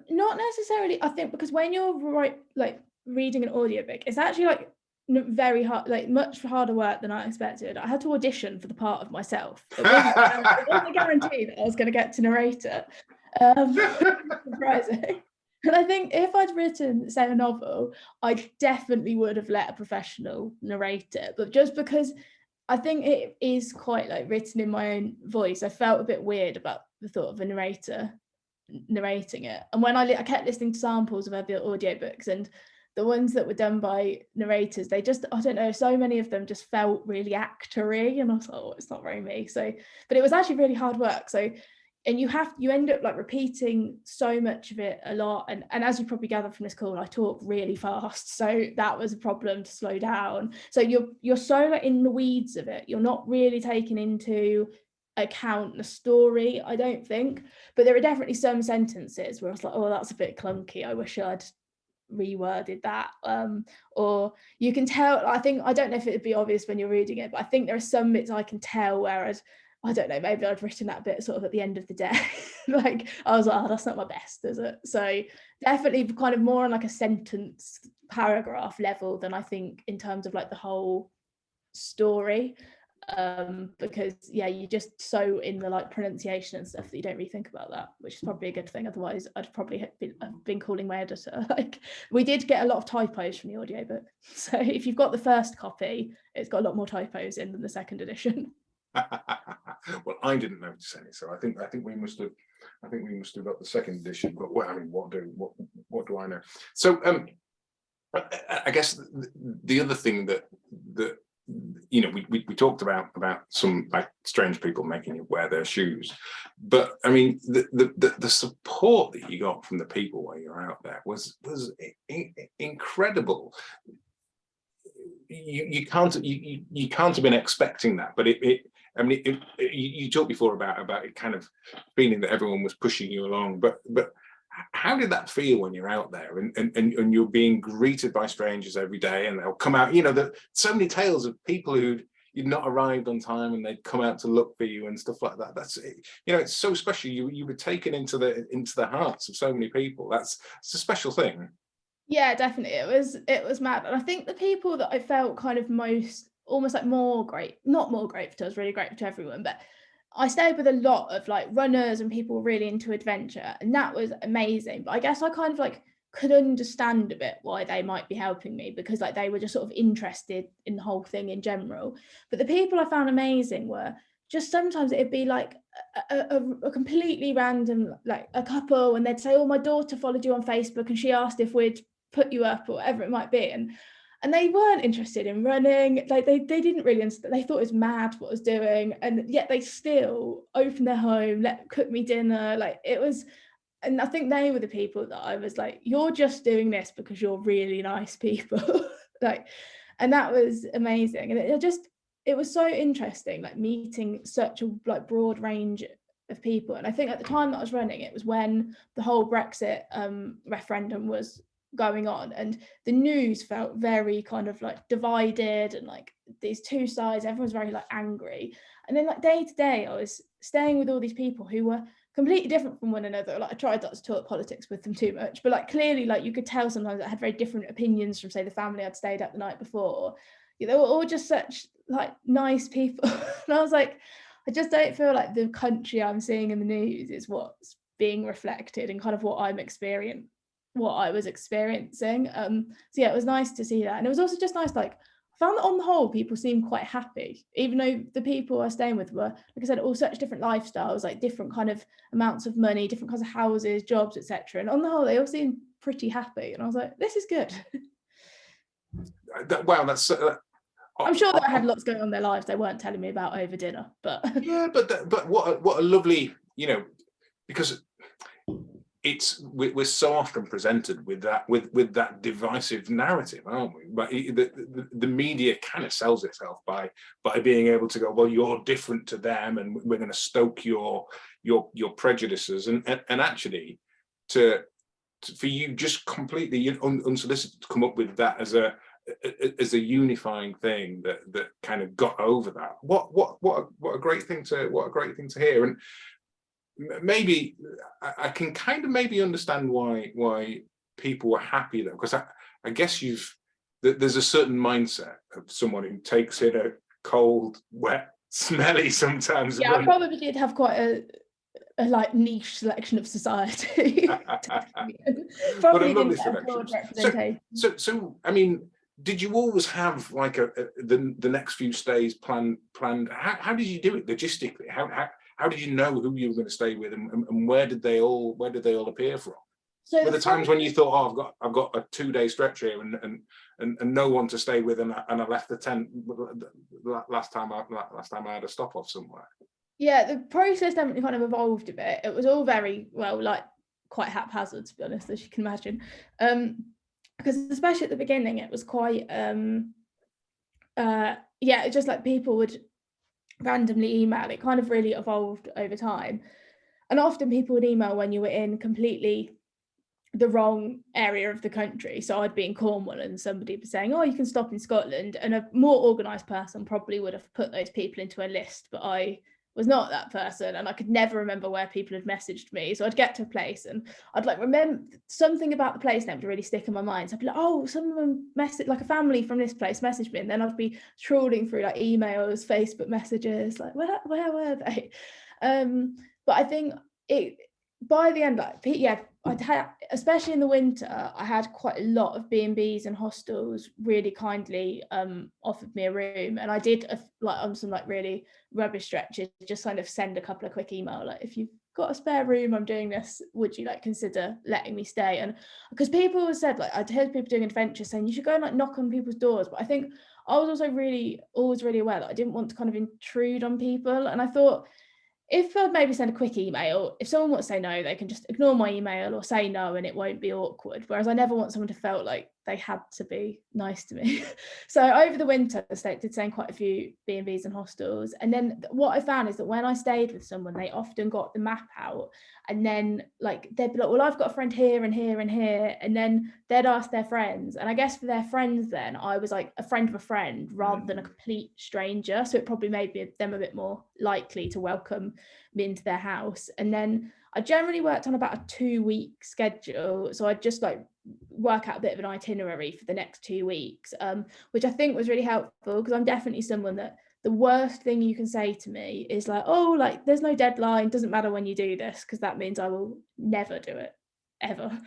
not necessarily. I think because when you're reading an audiobook, it's actually like very hard, like much harder work than I expected. I had to audition for the part of myself. It wasn't a guarantee that I was going to get to narrate it. Surprising. And I think if I'd written, say, a novel, I definitely would have let a professional narrate it. But just because I think it is quite like written in my own voice, I felt a bit weird about the thought of a narrator narrating it. And when I kept listening to samples of other audiobooks, and the ones that were done by narrators, they just, I don't know, so many of them just felt really actory, and I was like, oh, it's not very me. So, but it was actually really hard work. So, and you end up like repeating so much of it a lot, and as you probably gathered from this call, I talk really fast, so that was a problem to slow down. So you're so like in the weeds of it, you're not really taking into account the story, I don't think. But there are definitely some sentences where I was like, oh, that's a bit clunky, I wish I'd reworded that. Or you can tell, I think, I don't know if it'd be obvious when you're reading it, but I think there are some bits I can tell where I don't know, maybe I'd written that bit sort of at the end of the day. Like I was like, oh, that's not my best, is it? So definitely kind of more on like a sentence paragraph level than I think in terms of like the whole story. Because yeah, you're just so in the like pronunciation and stuff that you don't really think about that, which is probably a good thing. Otherwise I'd probably have been calling my editor. Like we did get a lot of typos from the audiobook, so if you've got the first copy, it's got a lot more typos in than the second edition. Well, I didn't notice any, so I think we must have got the second edition. But well, I mean, what do I know? So I guess the other thing that you know, we talked about some like strange people making you wear their shoes, but I mean the support that you got from the people while you're out there was incredible. You can't have been expecting that, but I mean, you talked before about it kind of feeling that everyone was pushing you along, but how did that feel when you're out there and you're being greeted by strangers every day, and they'll come out, you know, so many tales of people you'd not arrived on time and they'd come out to look for you and stuff like that. That's, you know, it's so special. You were taken into the hearts of so many people. It's a special thing. Yeah, definitely. It was mad. And I think the people that I felt kind of most, almost like not more grateful to, I was really grateful to everyone, but I stayed with a lot of like runners and people really into adventure, and that was amazing. But I guess I kind of like could understand a bit why they might be helping me, because like they were just sort of interested in the whole thing in general. But the people I found amazing were just, sometimes it'd be like a completely random, like a couple, and they'd say, oh, my daughter followed you on Facebook and she asked if we'd put you up, or whatever it might be, and they weren't interested in running. Like they didn't really understand. They thought it was mad what I was doing, and yet they still opened their home, cook me dinner. Like it was, and I think they were the people that I was like, you're just doing this because you're really nice people. Like, and that was amazing. And it was so interesting, like meeting such a like broad range of people. And I think at the time that I was running, it was when the whole Brexit referendum was going on, and the news felt very kind of like divided, and like these two sides, everyone's very like angry. And then like day to day I was staying with all these people who were completely different from one another. Like I tried not to talk politics with them too much, but like clearly like you could tell sometimes I had very different opinions from, say, the family I'd stayed at the night before. They were all just such like nice people. And I was like, I just don't feel like the country I'm seeing in the news is what's being reflected in kind of what I was experiencing. So yeah, it was nice to see that. And it was also just nice, like I found that on the whole, people seem quite happy, even though the people I was staying with were, like I said, all such different lifestyles, like different kind of amounts of money, different kinds of houses, jobs, etc. And on the whole, they all seemed pretty happy. And I was like, this is good. Wow, that's. I'm sure they had lots going on in their lives they weren't telling me about over dinner, but yeah, but what a lovely, because we're so often presented with that divisive narrative, aren't we? But the media kind of sells itself by being able to go, well, you're different to them, and we're going to stoke your prejudices, and actually for you just completely unsolicited to come up with that as a unifying thing that kind of got over that. What a great thing to hear. And maybe I can kind of maybe understand why people were happy though, because I guess there's a certain mindset of someone who takes in a cold, wet, smelly sometimes. Yeah, I probably did have quite a like niche selection of society. Probably didn't get a broad representation. So I mean, did you always have like the next few stays planned? How did you do it logistically? How did you know who you were going to stay with, and where did they all appear from? So were there times when you thought, oh, I've got a 2-day stretch here and no one to stay with, and I left the tent last time I had a stop off somewhere? Yeah, the process definitely kind of evolved a bit. It was all very well, like quite haphazard, to be honest, as you can imagine. Because especially at the beginning, it was quite it's just like people would randomly email. It kind of really evolved over time, and often people would email when you were in completely the wrong area of the country. So I'd be in Cornwall and somebody was saying, oh, you can stop in Scotland, and a more organized person probably would have put those people into a list, but I was not that person, and I could never remember where people had messaged me. So I'd get to a place and I'd like remember something about the place name to really stick in my mind. So I'd be like, oh, someone messaged, like a family from this place messaged me, and then I'd be trawling through like emails, Facebook messages, like where were they? But I think it by the end, like I'd had, especially in the winter, I had quite a lot of B&Bs and hostels really kindly offered me a room, and I did like on some like really rubbish stretches just kind of send a couple of quick email like, if you've got a spare room, I'm doing this, would you like consider letting me stay? And because people said, like, I'd heard people doing adventures saying you should go and like knock on people's doors, but I think I was also always really aware that I didn't want to kind of intrude on people, and I thought, if I'd maybe send a quick email, if someone wants to say no, they can just ignore my email or say no and it won't be awkward. Whereas I never want someone to feel like they had to be nice to me. So over the winter, I did stay in quite a few B&Bs and hostels. And then what I found is that when I stayed with someone, they often got the map out, and then like they'd be like, well, I've got a friend here and here and here. And then they'd ask their friends. And I guess for their friends, then I was like a friend of a friend rather than a complete stranger. So it probably made them a bit more likely to welcome me into their house. And then I generally worked on about a 2-week schedule. So I'd just like work out a bit of an itinerary for the next 2 weeks, which I think was really helpful, because I'm definitely someone that the worst thing you can say to me is like, oh, like there's no deadline, doesn't matter when you do this, because that means I will never do it ever.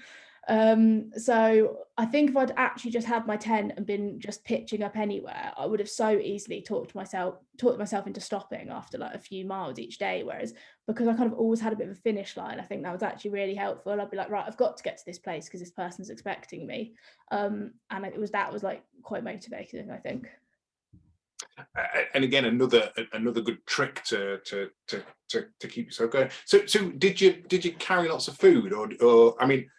So I think if I'd actually just had my tent and been just pitching up anywhere, I would have so easily talked myself into stopping after like a few miles each day. Whereas because I kind of always had a bit of a finish line, I think that was actually really helpful. I'd be like, right, I've got to get to this place because this person's expecting me. And that was like quite motivating, I think. And again, another good trick to keep yourself going. So did you carry lots of food, or I mean,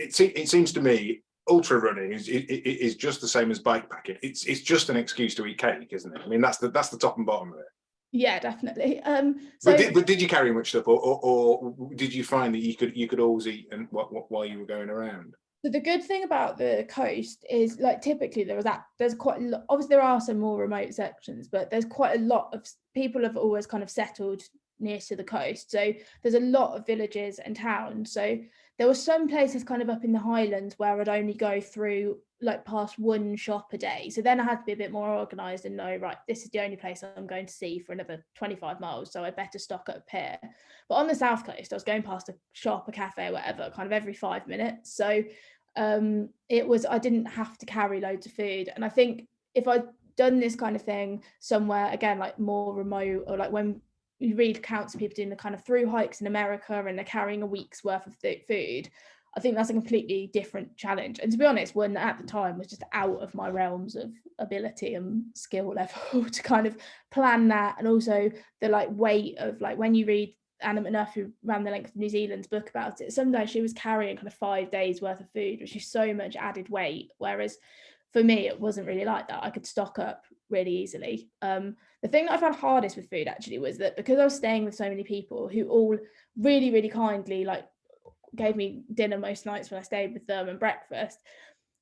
it seems to me ultra running is just the same as bike packing. It's just an excuse to eat cake, isn't it? I mean, that's the top and bottom of it. Yeah, definitely. But did you carry much stuff, or did you find that you could always eat and while you were going around? So the good thing about the coast is, like, typically there's quite a lot, obviously there are some more remote sections, but there's quite a lot of people have always kind of settled near to the coast. So there's a lot of villages and towns. So there were some places kind of up in the Highlands where I'd only go through like past one shop a day. So then I had to be a bit more organised and know, right, this is the only place I'm going to see for another 25 miles. So I better stock up here. But on the south coast, I was going past a shop, a cafe, whatever, kind of every 5 minutes. So I didn't have to carry loads of food. And I think if I done this kind of thing somewhere, again, like more remote, or like when you read accounts of people doing the kind of through hikes in America and they're carrying a week's worth of food, I think that's a completely different challenge. And to be honest, one at the time was just out of my realms of ability and skill level to kind of plan that. And also the like weight of, like, when you read Anna McNuff, who ran the Length of New Zealand's book about it, sometimes she was carrying kind of 5 days worth of food, which is so much added weight. Whereas for me, it wasn't really like that. I could stock up really easily. The thing that I found hardest with food actually was that because I was staying with so many people who all really, really kindly like gave me dinner most nights when I stayed with them, and breakfast,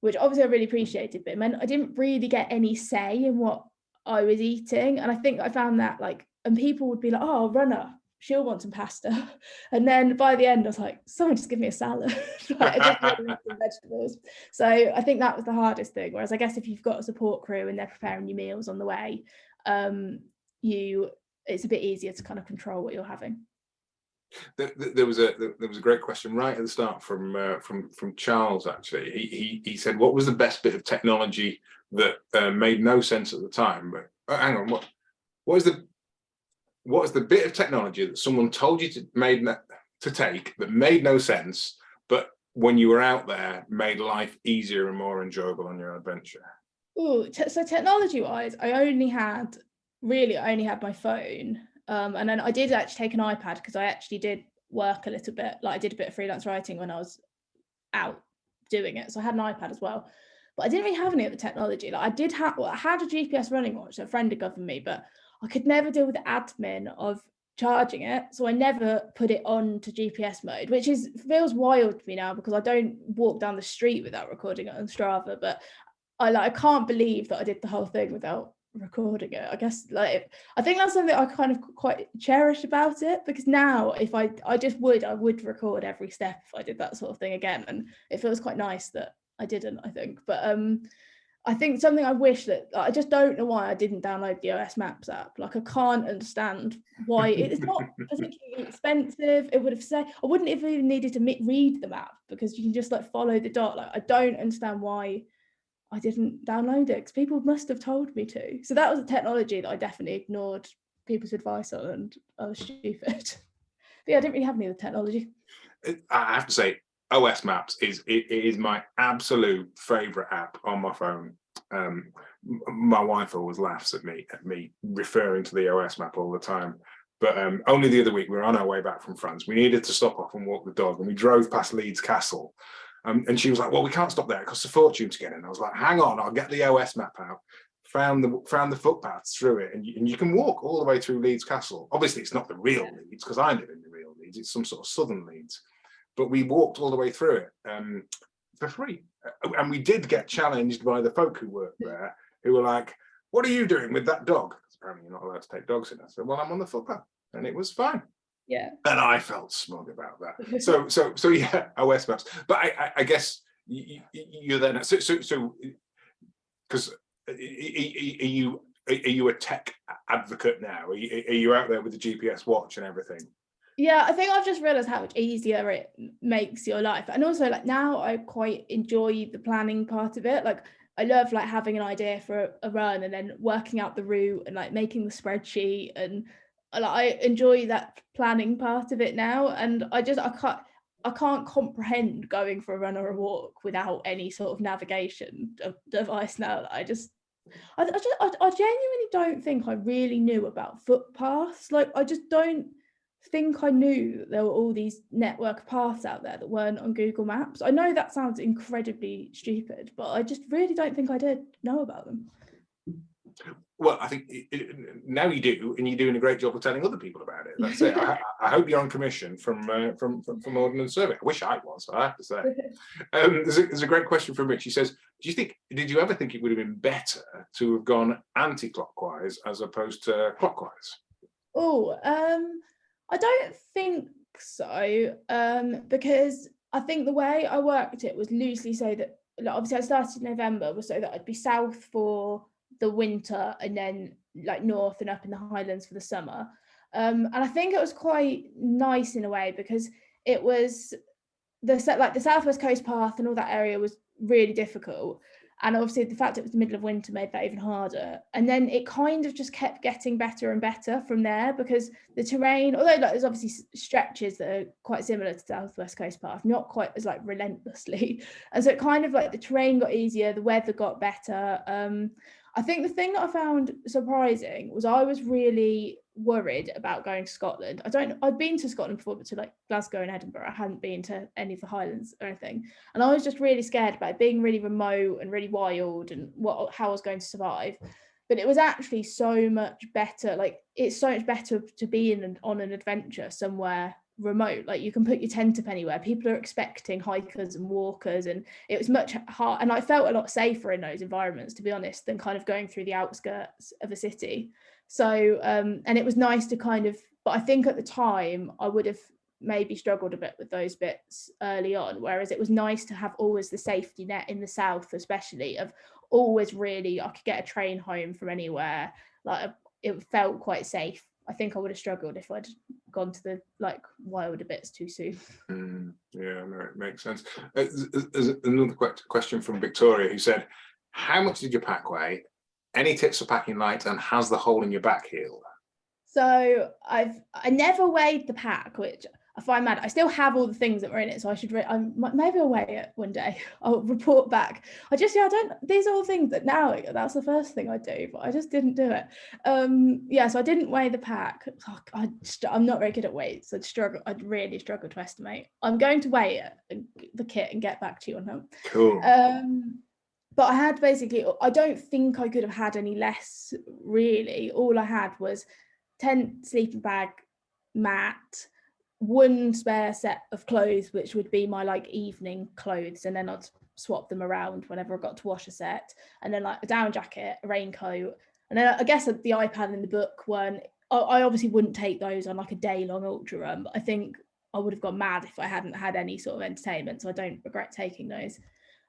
which obviously I really appreciated, but it meant I didn't really get any say in what I was eating. And I think I found that, like, and people would be like, oh, runner, she'll want some pasta. And then by the end, I was like, someone just give me a salad. Like, I just really want some vegetables. So I think that was the hardest thing. Whereas I guess if you've got a support crew and they're preparing your meals on the way, it's a bit easier to kind of control what you're having. There was a great question right at the start from Charles. Actually, he said, what was the best bit of technology that made no sense at the time? But hang on, what was the bit of technology that someone told you to take that made no sense, but when you were out there made life easier and more enjoyable on your adventure? Oh, so technology wise, I only had my phone. And then I did actually take an iPad because I actually did work a little bit. Like, I did a bit of freelance writing when I was out doing it. So I had an iPad as well. But I didn't really have any of the technology. Like, I had a GPS running watch that a friend had given me, but I could never deal with the admin of charging it. So I never put it on to GPS mode, which feels wild to me now because I don't walk down the street without recording it on Strava. But I can't believe that I did the whole thing without recording it. I guess, like, I think that's something I kind of quite cherish about it, because now if I would record every step if I did that sort of thing again, and it feels quite nice that I didn't, I think. But I think something I wish that, I just don't know why I didn't download the OS Maps app. Like, I can't understand why. It's not particularly expensive. It would have said I wouldn't have even needed to read the map, because you can just like follow the dot. Like, I don't understand why I didn't download it, because people must have told me to. So that was a technology that I definitely ignored people's advice on, and I was stupid. But yeah, I didn't really have any of the technology. I have to say, OS Maps is my absolute favorite app on my phone. My wife always laughs at me referring to the OS map all the time. But only the other week, we were on our way back from France. We needed to stop off and walk the dog, and we drove past Leeds Castle. And she was like, well, we can't stop there. It costs a fortune to get in. I was like, hang on, I'll get the OS map out. Found the footpaths through it, and you can walk all the way through Leeds Castle. Obviously, it's not the real Leeds, because I live in the real Leeds. It's some sort of southern Leeds. But we walked all the way through it for free. And we did get challenged by the folk who worked there, who were like, what are you doing with that dog? Because apparently you're not allowed to take dogs in. I said, well, I'm on the footpath. And it was fine. Yeah. And I felt smug about that. So yeah, OS Maps. But I guess you're then, so because are you a tech advocate now? Are you out there with the GPS watch and everything? Yeah, I think I've just realized how much easier it makes your life. And also, like, now I quite enjoy the planning part of it. Like, I love like having an idea for a run and then working out the route and like making the spreadsheet, and like, I enjoy that planning part of it now. And I can't comprehend going for a run or a walk without any sort of navigation device now. I genuinely don't think I really knew about footpaths. Like, I just don't think I knew that there were all these network paths out there that weren't on Google Maps. I know that sounds incredibly stupid, but I just really don't think I did know about them. Well, I think now you do, and you're doing a great job of telling other people about it. That's it. I hope you're on commission from Ordnance Survey. I wish I was, I have to say. There's a great question from Rich. He says, did you ever think it would have been better to have gone anti-clockwise as opposed to clockwise? Oh, I don't think so, because I think the way I worked it was loosely so that, like, obviously I started in November, was so that I'd be south for the winter and then like north and up in the Highlands for the summer. And I think it was quite nice in a way, because it was the Southwest Coast Path and all that area was really difficult. And obviously the fact it was the middle of winter made that even harder. And then it kind of just kept getting better and better from there, because the terrain, although like, there's obviously stretches that are quite similar to South West Coast Path, not quite as like relentlessly. And so it kind of like the terrain got easier, the weather got better. I think the thing that I found surprising was I was really worried about going to Scotland. I'd been to Scotland before, but to like Glasgow and Edinburgh. I hadn't been to any of the Highlands or anything. And I was just really scared about it being really remote and really wild and how I was going to survive. But it was actually so much better. Like, it's so much better to be on an adventure somewhere remote. Like, you can put your tent up anywhere. People are expecting hikers and walkers, and it was much hard. And I felt a lot safer in those environments, to be honest, than kind of going through the outskirts of a city. So and it was nice to kind of, but I think at the time I would have maybe struggled a bit with those bits early on, whereas it was nice to have always the safety net in the south, especially, of always really I could get a train home from anywhere. Like, it felt quite safe. I think I would have struggled if I'd gone to the like wilder bits too soon. Yeah, no, it makes sense. There's another question from Victoria, who said, how much did your pack weigh? Any tips for packing light, and has the hole in your back healed? So I never weighed the pack, which I find mad. I still have all the things that were in it, so I should maybe I'll weigh it one day. I'll report back. These are all things that now, that's the first thing I do, but I just didn't do it. So I didn't weigh the pack. I'm not very good at weights. I'd really struggle to estimate. I'm going to weigh it, the kit, and get back to you on that. Cool. But I had basically, I don't think I could have had any less, really. All I had was tent, sleeping bag, mat, one spare set of clothes, which would be my like evening clothes, and then I'd swap them around whenever I got to wash a set, and then like a down jacket, a raincoat, and then I guess the iPad and the book weren't, I obviously wouldn't take those on like a day-long ultra run, but I think I would have gone mad if I hadn't had any sort of entertainment, so I don't regret taking those.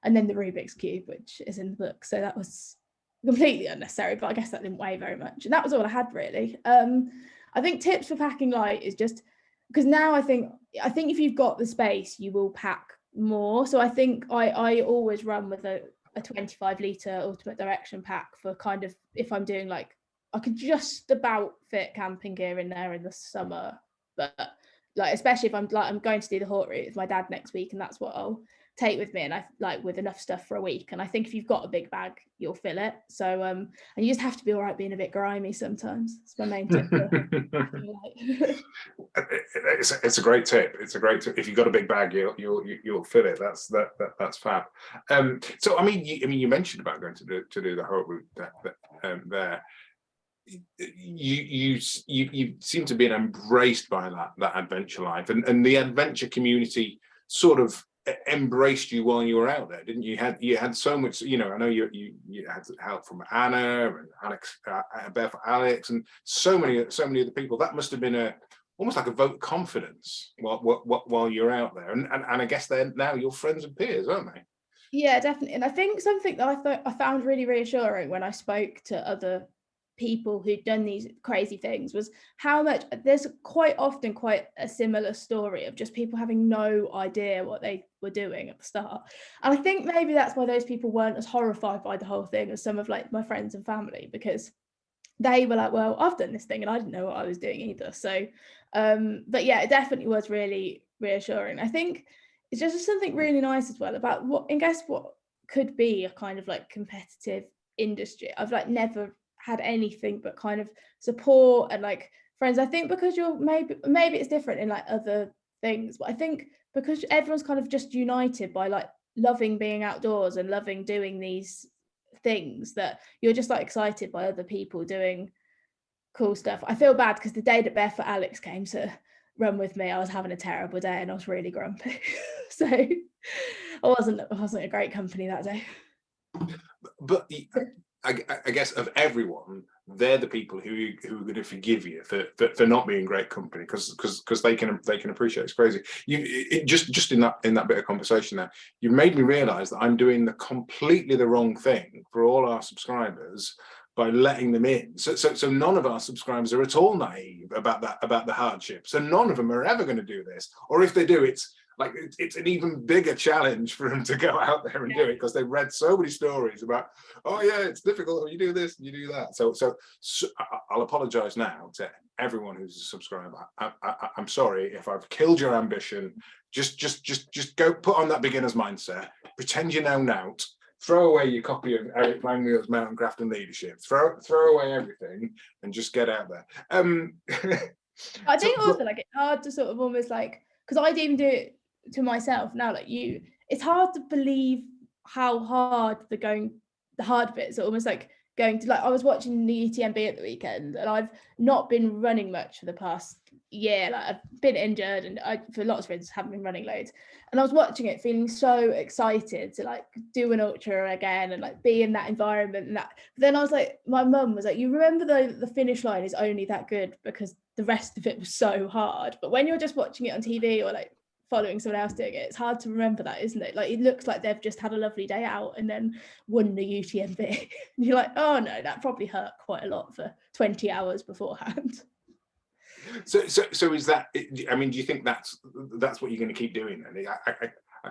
And then the Rubik's Cube, which is in the book, so that was completely unnecessary, but I guess that didn't weigh very much, and that was all I had, really. I think tips for packing light is just, because now I think if you've got the space, you will pack more. So I think I always run with a 25 litre ultimate direction pack for kind of, if I'm doing like, I could just about fit camping gear in there in the summer, but like, especially if I'm going to do the Hort route with my dad next week, and that's what I'll take with me, and I like with enough stuff for a week. And I think if you've got a big bag, you'll fill it. So and you just have to be all right being a bit grimy sometimes. It's my main tip. It's a great tip. It's a great tip. If you've got a big bag, you'll fill it. That's fab. So I mean you mentioned about going to do the Hort route there. You seem to be embraced by that adventure life, and the adventure community sort of embraced you while you were out there, didn't you? You had so much, I know you had help from Anna and Alex, Beth, Alex, and so many other people. That must have been almost like a vote of confidence while you're out there, and I guess they're now your friends and peers, aren't they? Yeah, definitely. And I think something that I found really reassuring when I spoke to other people who'd done these crazy things was how much there's quite often quite a similar story of just people having no idea what they were doing at the start. And I think maybe that's why those people weren't as horrified by the whole thing as some of like my friends and family, because they were like, well, I've done this thing and I didn't know what I was doing either. So but yeah, it definitely was really reassuring. I think it's just something really nice as well about what could be a kind of like competitive industry. I've like never had anything but kind of support and like friends. I think because you're maybe it's different in like other things, but I think because everyone's kind of just united by like loving being outdoors and loving doing these things, that you're just like excited by other people doing cool stuff. I feel bad because the day that Beth and Alex came to run with me, I was having a terrible day and I was really grumpy. So I wasn't a great company that day. But I guess of everyone, they're the people who are going to forgive you for not being great company, because they can appreciate it's crazy. Just in that bit of conversation there, you made me realise that I'm doing completely the wrong thing for all our subscribers by letting them in. So none of our subscribers are at all naive about the hardship. So none of them are ever going to do this, or if they do, it's like it's an even bigger challenge for them to go out there and do it, because they've read so many stories about, oh yeah, it's difficult, you do this and you do that. So I'll apologize now to everyone who's a subscriber. I'm sorry if I've killed your ambition. Just go put on that beginner's mindset, pretend you know Nout, throw away your copy of Eric Langmuir's Mountain Grafting Leadership, throw away everything and just get out there. I think also like it's hard to sort of almost like, because I'd even do it to myself now, like you, it's hard to believe how hard the hard bits are, almost like going to, like I was watching the UTMB at the weekend, and I've not been running much for the past year. Like I've been injured, and I, for lots of reasons, haven't been running loads. And I was watching it feeling so excited to like do an ultra again and like be in that environment. And that, but then I was like, my mum was like, you remember the finish line is only that good because the rest of it was so hard. But when you're just watching it on TV or like following someone else doing it, it's hard to remember that, isn't it? Like it looks like they've just had a lovely day out and then won the UTMB. And you're like, oh no, that probably hurt quite a lot for 20 hours beforehand. So is that, I mean, do you think that's what you're going to keep doing then?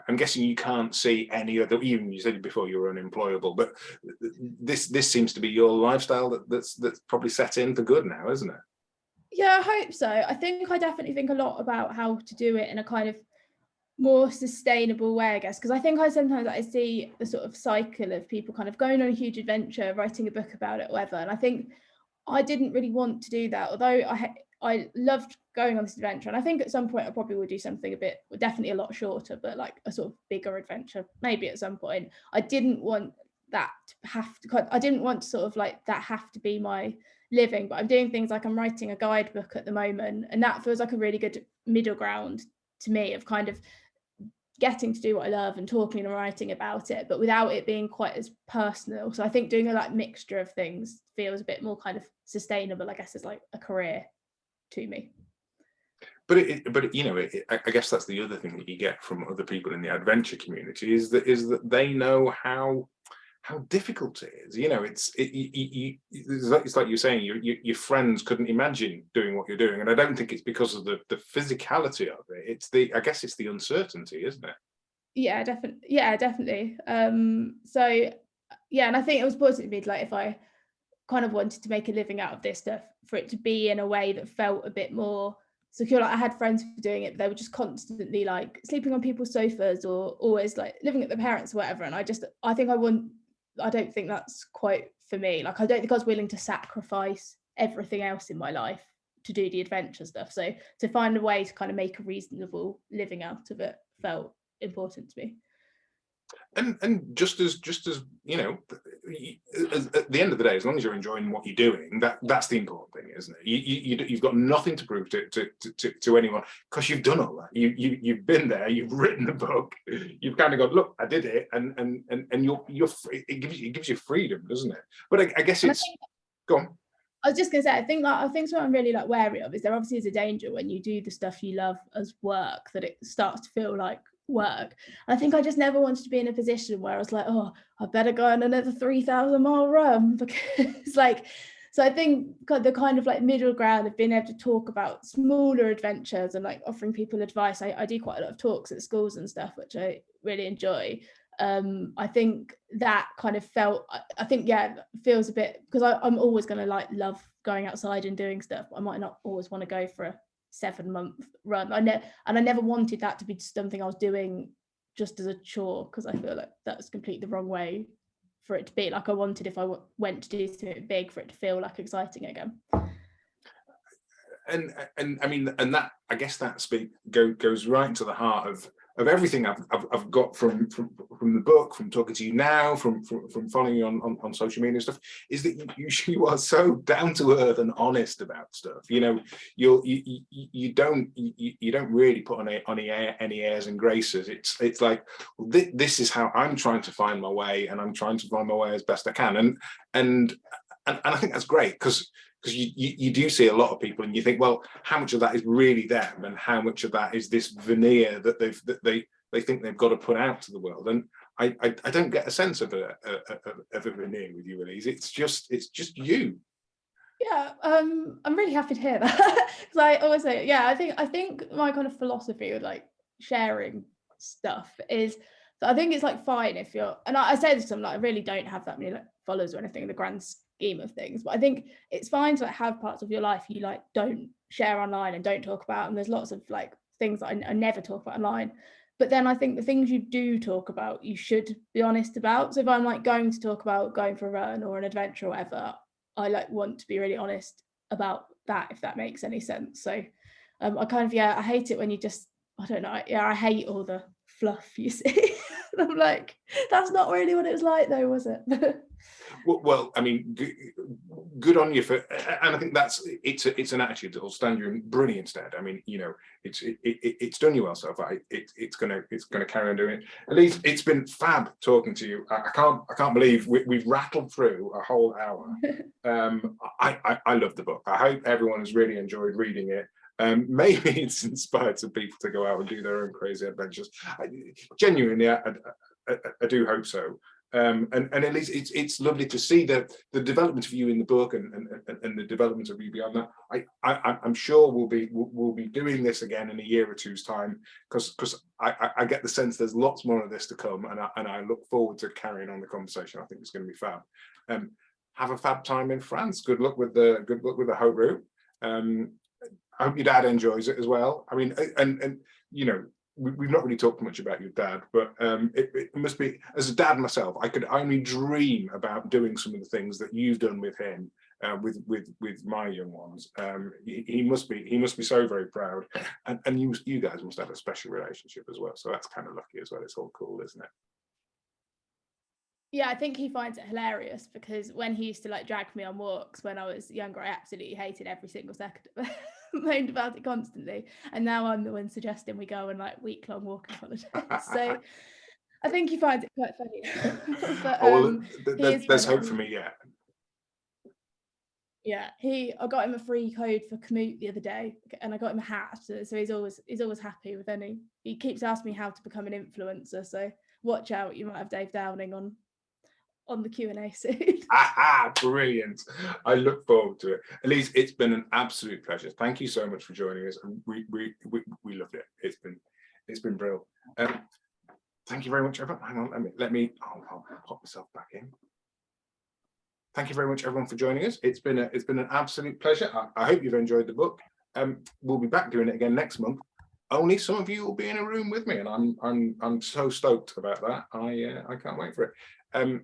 I'm guessing you can't see any other, even you said before you were unemployable, but this seems to be your lifestyle that's probably set in for good now, isn't it? Yeah, I hope so. I definitely think a lot about how to do it in a kind of more sustainable way, I guess, because I think sometimes I see the sort of cycle of people kind of going on a huge adventure, writing a book about it, whatever. And I think I didn't really want to do that, although I loved going on this adventure. And I think at some point I probably would do something definitely a lot shorter, but like a sort of bigger adventure, maybe at some point. I didn't want that to have to, I didn't want to sort of like that have to be my living, but I'm doing things like I'm writing a guidebook at the moment, and that feels like a really good middle ground to me of kind of getting to do what I love and talking and writing about it, but without it being quite as personal. So I think doing a like mixture of things feels a bit more kind of sustainable, I guess, as like a career to me. But you know, I guess that's the other thing that you get from other people in the adventure community is that they know how difficult it is. You know, it's like you're saying, your friends couldn't imagine doing what you're doing, and I don't think it's because of the physicality of it. It's I guess it's the uncertainty, isn't it? Yeah, definitely. So yeah, and I think it was important to me, like if I kind of wanted to make a living out of this stuff, for it to be in a way that felt a bit more secure. Like I had friends who were doing it, but they were just constantly like sleeping on people's sofas or always like living at their parents or whatever. And I don't think that's quite for me. Like I don't think I was willing to sacrifice everything else in my life to do the adventure stuff. So to find a way to kind of make a reasonable living out of it felt important to me. And just as you know, at the end of the day, as long as you're enjoying what you're doing, that's the important thing, isn't it? You've got nothing to prove to anyone, because you've done all that. You've been there. You've written the book. You've kind of gone, look, I did it, and you're free. It gives you freedom, doesn't it? But I guess it's go on. I was just gonna say, I think what I'm really like wary of is there obviously is a danger when you do the stuff you love as work that it starts to feel like work. And I think I just never wanted to be in a position where I was like, oh, I better go on another 3,000-mile run, because like, so I think the kind of like middle ground of being able to talk about smaller adventures and like offering people advice. I do quite a lot of talks at schools and stuff, which I really enjoy. I think that kind of feels a bit, because I'm always going to like love going outside and doing stuff, but I might not always want to go for a 7-month run. I never wanted that to be something I was doing just as a chore, because I feel like that's completely the wrong way for it to be. Like I wanted, if I went to do something big, for it to feel like exciting again. And I mean, and that, I guess that goes right to the heart of everything I've got from the book, from talking to you now, from following you on social media and stuff, is that you are so down to earth and honest about stuff. You know, you don't really put on any airs and graces. It's like, well, this is how I'm trying to find my way, and I'm trying to find my way as best I can, and I think that's great, because you do see a lot of people and you think, well, how much of that is really them, and how much of that is this veneer that they think they've got to put out to the world? And I don't get a sense of a veneer with you, Elise. It's just you. Yeah, I'm really happy to hear that, because I always say, yeah, I think my kind of philosophy with like sharing stuff is that I think it's like fine if you're, and I say this to them, like I really don't have that many like followers or anything in the grand scheme of things, but I think it's fine to like have parts of your life you like don't share online and don't talk about, and there's lots of like things that I never talk about online. But then I think the things you do talk about, you should be honest about. So if I'm like going to talk about going for a run or an adventure or whatever, I like want to be really honest about that, if that makes any sense. So I kind of, I hate it when you just, I don't know, I hate all the fluff you see. And I'm like, that's not really what it was like though, was it? Well, I mean, good on you for, and I think it's an attitude that will stand you in brilliant stead. I mean, you know, it's done you well so far. It's gonna carry on doing it. Elise, it's been fab talking to you. I can't believe we've rattled through a whole hour. I love the book. I hope everyone has really enjoyed reading it. Maybe it's inspired some people to go out and do their own crazy adventures. Genuinely, I do hope so. And at least it's lovely to see the development of you in the book and the development of you beyond that. I'm sure we'll be doing this again in a year or two's time, because I get the sense there's lots more of this to come, and I look forward to carrying on the conversation. I think it's going to be fab. Have a fab time in France. Good luck with the Haute Route. I hope your dad enjoys it as well. I mean, and you know, we've not really talked much about your dad, but it must be, as a dad myself, I could only dream about doing some of the things that you've done with him, with my young ones. He must be so very proud, and you guys must have a special relationship as well. So that's kind of lucky as well. It's all cool, isn't it? Yeah, I think he finds it hilarious, because when he used to like drag me on walks when I was younger, I absolutely hated every single second of it. Moaned about it constantly, and now I'm the one suggesting we go on like week-long walking holidays. So I think he finds it quite funny. But there's hope for me, yeah. Yeah, I got him a free code for commute the other day, and I got him a hat, so he's always happy with any. He keeps asking me how to become an influencer, so watch out, you might have Dave Downing on the Q&A soon. Brilliant. I look forward to it. Elise, it's been an absolute pleasure. Thank you so much for joining us. We loved it. It's been brilliant. Thank you very much, everyone. Hang on, I'll pop myself back in. Thank you very much, everyone, for joining us. It's been an absolute pleasure. I hope you've enjoyed the book. We'll be back doing it again next month. Only some of you will be in a room with me, and I'm so stoked about that. I can't wait for it.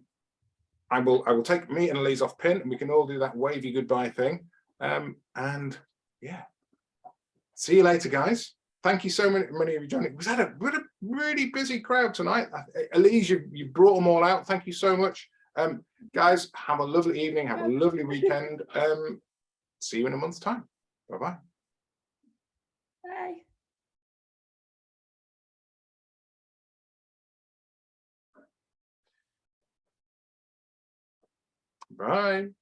I will take me and Elise off pin, and we can all do that wavy goodbye thing. And yeah, see you later, guys. Thank you so many of you joining. We had a really busy crowd tonight. Elise, you brought them all out. Thank you so much. Guys, have a lovely evening. Have a lovely weekend. See you in a month's time. Bye-bye. Bye. Bye.